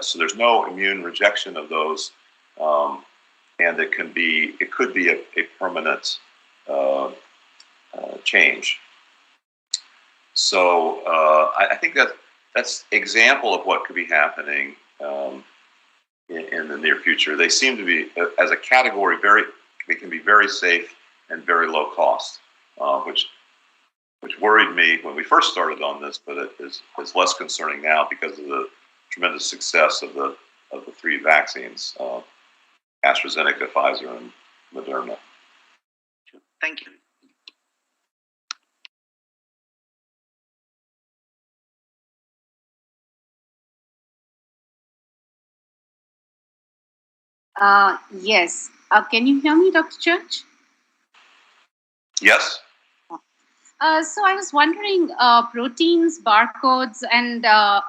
So there's no immune rejection of those, and it could be a permanent change. So I think that's example of what could be happening in the near future. They seem to be, as a category, they can be very safe and very low cost, which worried me when we first started on this, but it is less concerning now because of the tremendous success of the 3 vaccines, AstraZeneca, Pfizer, and Moderna. Thank you. Yes. Can you hear me, Dr. Church? Yes. So I was wondering, proteins, barcodes, and are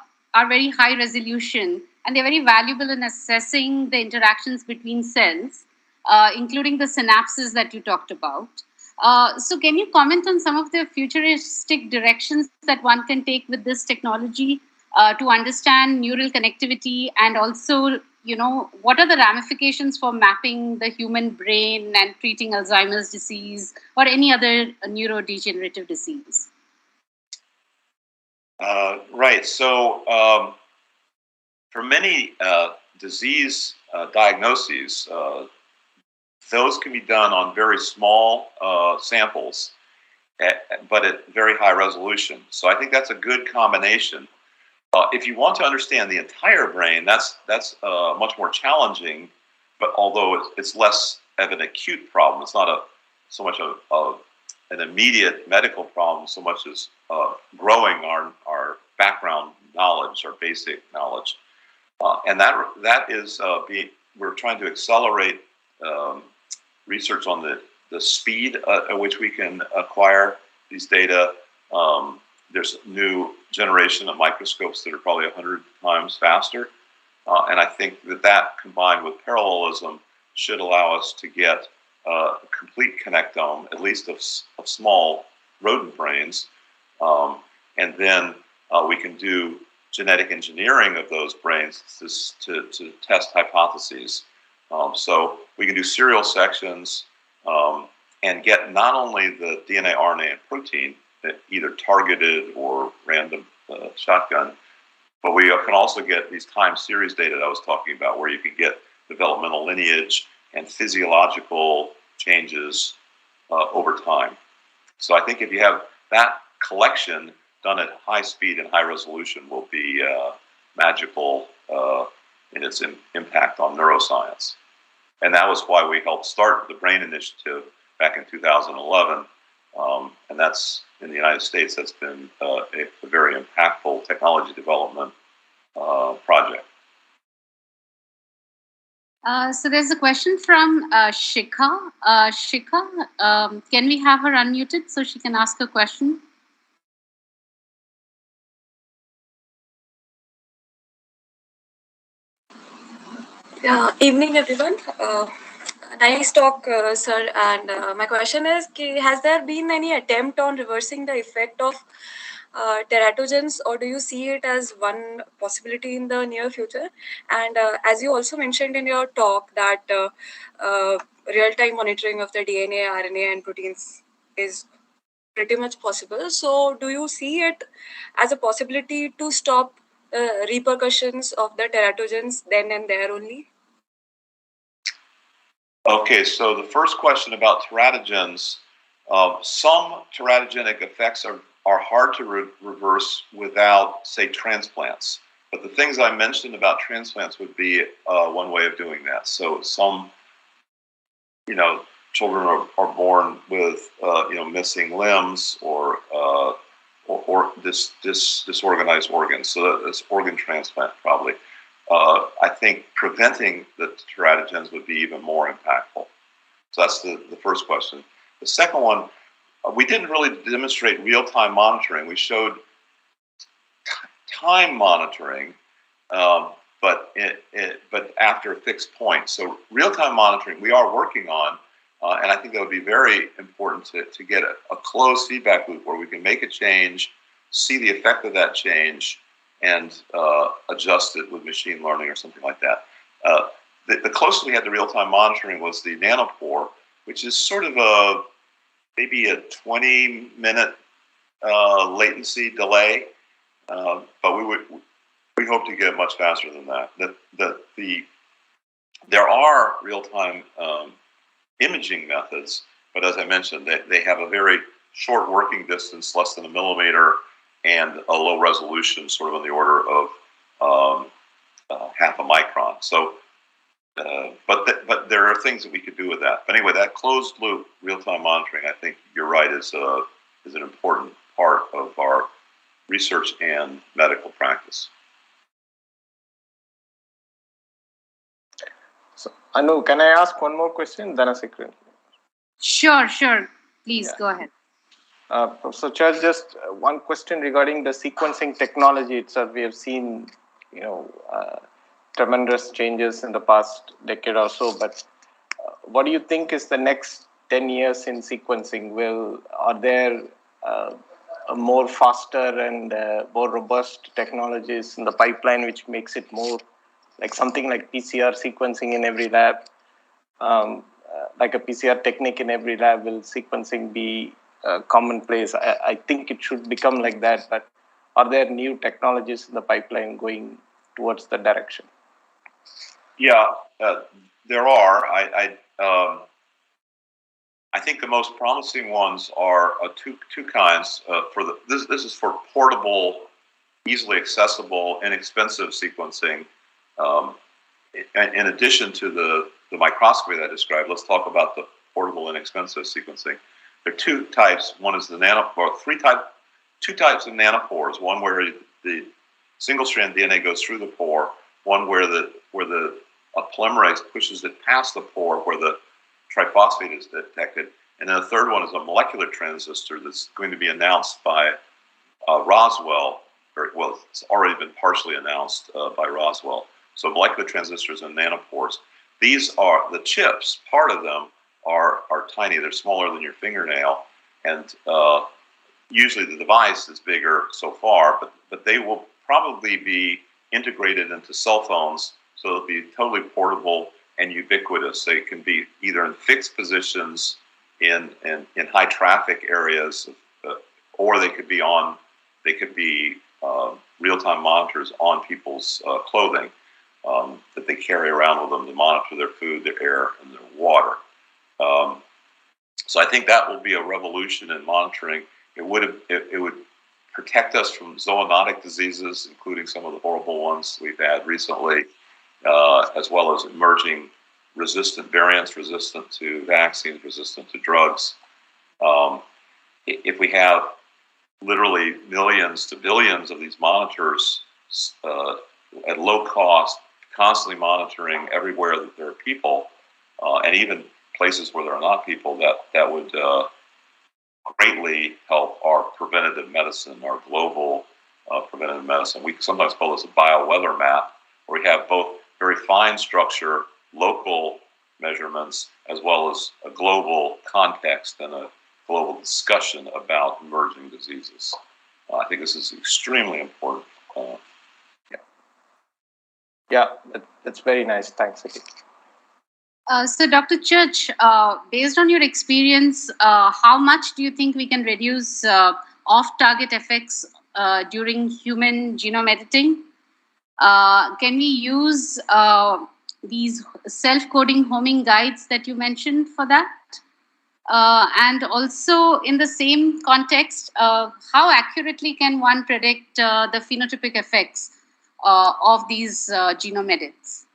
very high resolution, and they're very valuable in assessing the interactions between cells, including the synapses that you talked about. So can you comment on some of the futuristic directions that one can take with this technology to understand neural connectivity, and also, what are the ramifications for mapping the human brain and treating Alzheimer's disease or any other neurodegenerative disease? Right. So for many disease diagnoses, those can be done on very small samples, but at very high resolution. So I think that's a good combination. If you want to understand the entire brain, that's much more challenging. But although it's less of an acute problem, it's not so much an immediate medical problem, so much as growing our background knowledge, our basic knowledge, and that is we're trying to accelerate research on the speed at which we can acquire these data. There's a new generation of microscopes that are probably 100 times faster. And I think that combined with parallelism should allow us to get a complete connectome, at least of small rodent brains. And then we can do genetic engineering of those brains to test hypotheses. So we can do serial sections and get not only the DNA, RNA, and protein, either targeted or random shotgun, but we can also get these time series data that I was talking about, where you can get developmental lineage and physiological changes over time. So I think if you have that collection done at high speed and high resolution will be magical in its impact on neuroscience. And that was why we helped start the BRAIN Initiative back in 2011. And that's, in the United States, that's been a very impactful technology development project. So there's a question from Shikha. Shikha, can we have her unmuted so she can ask her question? Evening, everyone. Nice talk, sir. And my question is, has there been any attempt on reversing the effect of teratogens, or do you see it as one possibility in the near future? And as you also mentioned in your talk that real-time monitoring of the DNA, RNA, and proteins is pretty much possible. So do you see it as a possibility to stop repercussions of the teratogens then and there only? Okay, so the first question about teratogens, some teratogenic effects are hard to reverse without, say, transplants. But the things I mentioned about transplants would be one way of doing that. So some, children are born with, missing limbs or disorganized organs. So that's organ transplant probably. I think preventing the teratogens would be even more impactful. So that's the first question. The second one, we didn't really demonstrate real-time monitoring. We showed time monitoring, but after a fixed point. So real-time monitoring we are working on, and I think that would be very important to get a closed feedback loop where we can make a change, see the effect of that change, and adjust it with machine learning or something like that. The closest we had to real-time monitoring was the Nanopore, which is sort of maybe a 20-minute latency delay, but we hope to get much faster than that. There are real-time imaging methods, but as I mentioned, they have a very short working distance, less than a millimeter, and a low resolution, sort of on the order of half a micron. So, but there are things that we could do with that. But anyway, that closed loop real-time monitoring, I think you're right, is an important part of our research and medical practice. So, Anu, can I ask one more question? Dhanasekaran. Sure. Please go ahead. So, Charles, just one question regarding the sequencing technology itself. We have seen, tremendous changes in the past decade or so. But what do you think is the next 10 years in sequencing? Are there more faster and more robust technologies in the pipeline, which makes it more like something like PCR sequencing in every lab, like a PCR technique in every lab? Will sequencing be commonplace? I think it should become like that, but are there new technologies in the pipeline going towards the direction? Yeah, there are. I think the most promising ones are two kinds. This is for portable, easily accessible, inexpensive sequencing. In addition to the microscopy that I described, let's talk about the portable, inexpensive sequencing. There are two types. One is the two types of nanopores. One where the single-strand DNA goes through the pore. One where the polymerase pushes it past the pore where the triphosphate is detected. And then the third one is a molecular transistor that's going to be announced by Roswell. Well, it's already been partially announced by Roswell. So molecular transistors and nanopores. These are the chips. Part of them are tiny. They're smaller than your fingernail, and usually the device is bigger so far. But they will probably be integrated into cell phones, so they'll be totally portable and ubiquitous. They can be either in fixed positions in high traffic areas, or they could be real-time monitors on people's clothing that they carry around with them to monitor their food, their air, and their water. So I think that will be a revolution in monitoring. It would protect us from zoonotic diseases, including some of the horrible ones we've had recently, as well as emerging resistant variants, resistant to vaccines, resistant to drugs. If we have literally millions to billions of these monitors at low cost, constantly monitoring everywhere that there are people, and even places where there are not people, that would greatly help our preventative medicine, our global preventative medicine. We sometimes call this a bioweather map, where we have both very fine structure, local measurements, as well as a global context and a global discussion about emerging diseases. I think this is extremely important. Yeah, that's very nice. Thanks, Aki. So, Dr. Church, based on your experience, how much do you think we can reduce off-target effects during human genome editing? Can we use these self-coding homing guides that you mentioned for that? And also, in the same context, how accurately can one predict the phenotypic effects of these genome edits?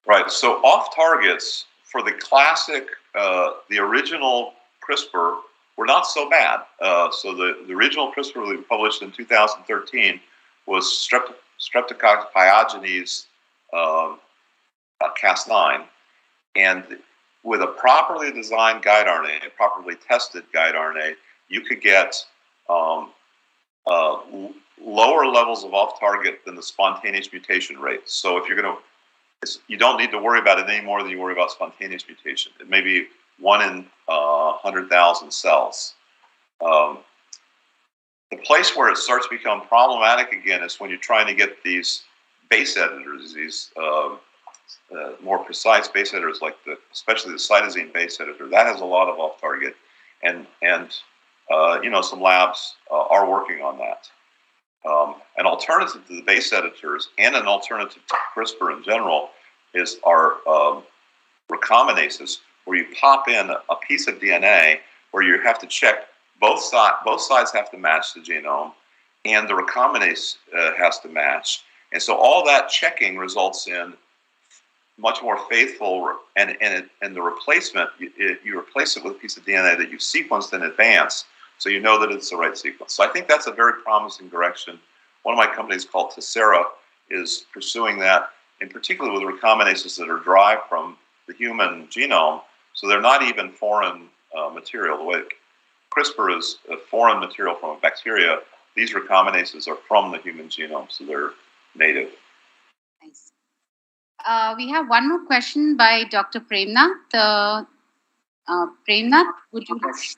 Right, so off targets for the classic, the original CRISPR were not so bad. So the original CRISPR we published in 2013 was Streptococcus pyogenes Cas9. And with a properly designed guide RNA, a properly tested guide RNA, you could get lower levels of off-target than the spontaneous mutation rate. So if you're going to, you don't need to worry about it any more than you worry about spontaneous mutation. It may be 1 in 100,000 cells. The place where it starts to become problematic again is when you're trying to get these base editors, these more precise base editors, like especially the cytosine base editor. That has a lot of off-target, and you know, some labs are working on that. An alternative to the base editors and an alternative to CRISPR in general is our recombinases, where you pop in a piece of DNA where you have to check both sides have to match the genome, and the recombinase has to match. And so all that checking results in much more faithful, and the replacement, you replace it with a piece of DNA that you've sequenced in advance, so you know that it's the right sequence. So I think that's a very promising direction. One of my companies called Tessera is pursuing that, in particular with recombinases that are derived from the human genome, so they're not even foreign material. The way CRISPR is a foreign material from a bacteria, these recombinases are from the human genome, so they're native. Nice. We have one more question by Dr. Premnath. Premnath, would you? Yes,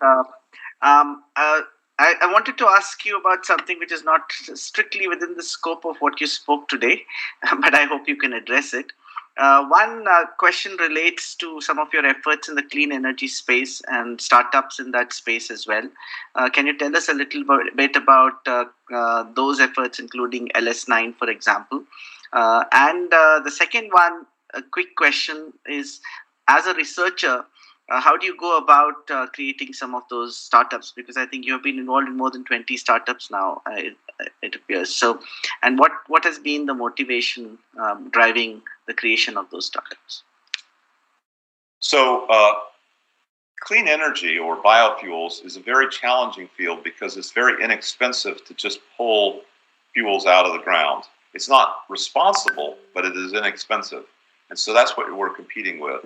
I wanted to ask you about something which is not strictly within the scope of what you spoke today, but I hope you can address it. One question relates to some of your efforts in the clean energy space and startups in that space as well. Can you tell us a little bit about those efforts, including LS9, for example? And the second one, a quick question is, as a researcher, how do you go about creating some of those startups? Because I think you have been involved in more than 20 startups now, it appears. So, and what has been the motivation driving the creation of those startups? So, clean energy or biofuels is a very challenging field because it's very inexpensive to just pull fuels out of the ground. It's not responsible, but it is inexpensive. And so that's what we're competing with.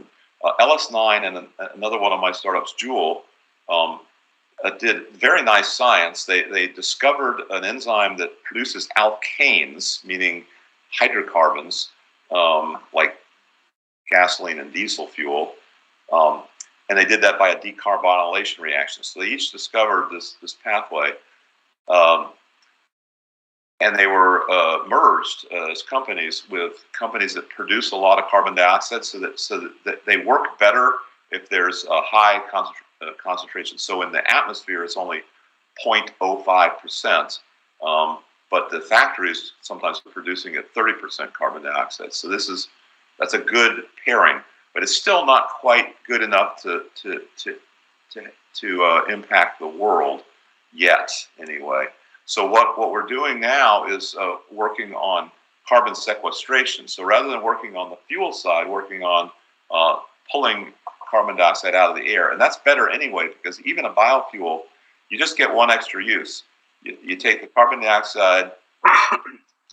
LS9 and another one of my startups, Joule, did very nice science. They discovered an enzyme that produces alkanes, meaning hydrocarbons, like gasoline and diesel fuel. And they did that by a decarbonylation reaction. So they each discovered this pathway. And they were merged as companies with companies that produce a lot of carbon dioxide, so that they work better if there's a high concentration. So in the atmosphere, it's only 0.05%, but the factories sometimes are producing at 30% carbon dioxide. So that's a good pairing, but it's still not quite good enough to to impact the world yet, anyway. So what we're doing now is working on carbon sequestration. So rather than working on the fuel side, working on pulling carbon dioxide out of the air. And that's better anyway, because even a biofuel, you just get one extra use. You take the carbon dioxide,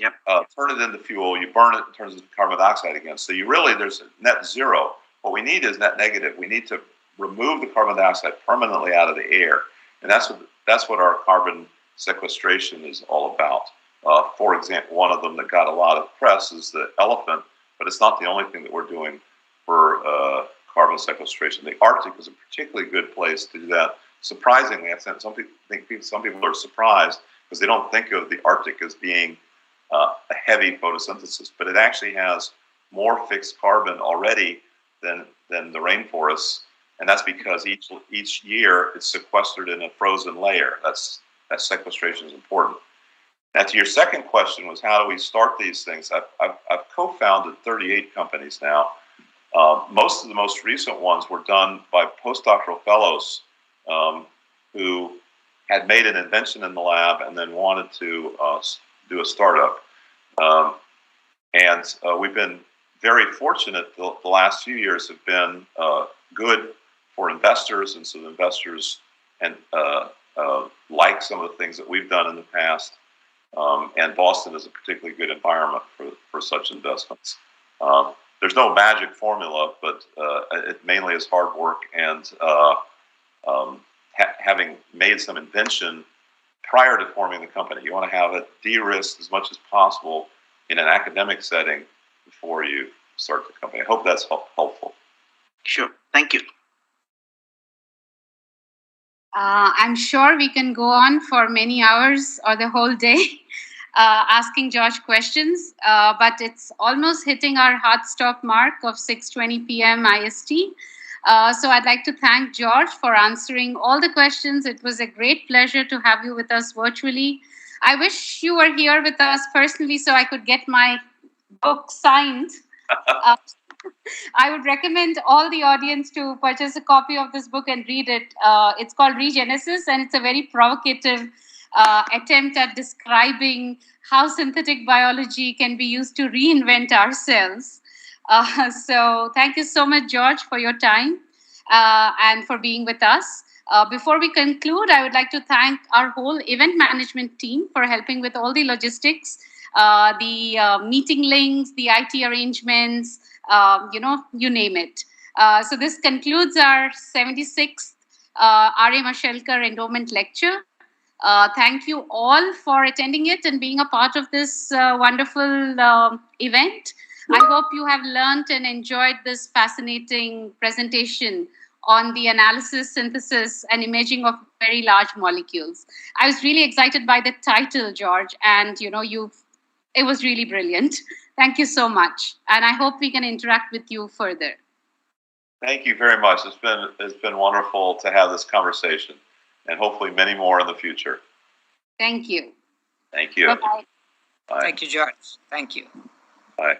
Yep. Turn it into fuel, you burn it, it turns into carbon dioxide again. So you really, there's a net zero. What we need is net negative. We need to remove the carbon dioxide permanently out of the air. And that's what our carbon sequestration is all about. For example, one of them that got a lot of press is the elephant, but it's not the only thing that we're doing for carbon sequestration. The Arctic is a particularly good place to do that. Surprisingly, some people are surprised because they don't think of the Arctic as being a heavy photosynthesis, but it actually has more fixed carbon already than the rainforests, and that's because each year it's sequestered in a frozen layer. That sequestration is important. Now, to your second question was how do we start these things? I've co-founded 38 companies now. Most of the most recent ones were done by postdoctoral fellows who had made an invention in the lab and then wanted to do a startup. And we've been very fortunate. The last few years have been good for investors, and so the investors like some of the things that we've done in the past. And Boston is a particularly good environment for such investments. There's no magic formula, but it mainly is hard work and having made some invention prior to forming the company. You want to have it de-risked as much as possible in an academic setting before you start the company. I hope that's helpful. Sure. Thank you. I'm sure we can go on for many hours or the whole day asking George questions, but it's almost hitting our hard stop mark of 6:20 p.m. IST. So I'd like to thank George for answering all the questions. It was a great pleasure to have you with us virtually. I wish you were here with us personally so I could get my book signed. I would recommend all the audience to purchase a copy of this book and read it. It's called Regenesis, and it's a very provocative attempt at describing how synthetic biology can be used to reinvent ourselves. So thank you so much, George, for your time and for being with us. Before we conclude, I would like to thank our whole event management team for helping with all the logistics, the meeting links, the IT arrangements, you name it. So this concludes our 76th R.A. Mashelkar Endowment Lecture. Thank you all for attending it and being a part of this wonderful event. I hope you have learned and enjoyed this fascinating presentation on the analysis, synthesis, and imaging of very large molecules. I was really excited by the title, George, and it was really brilliant. Thank you so much, and I hope we can interact with you further. Thank you very much. It's been wonderful to have this conversation, and hopefully many more in the future. Thank you. Thank you. Bye-bye. Bye. Thank you, George. Thank you. Bye.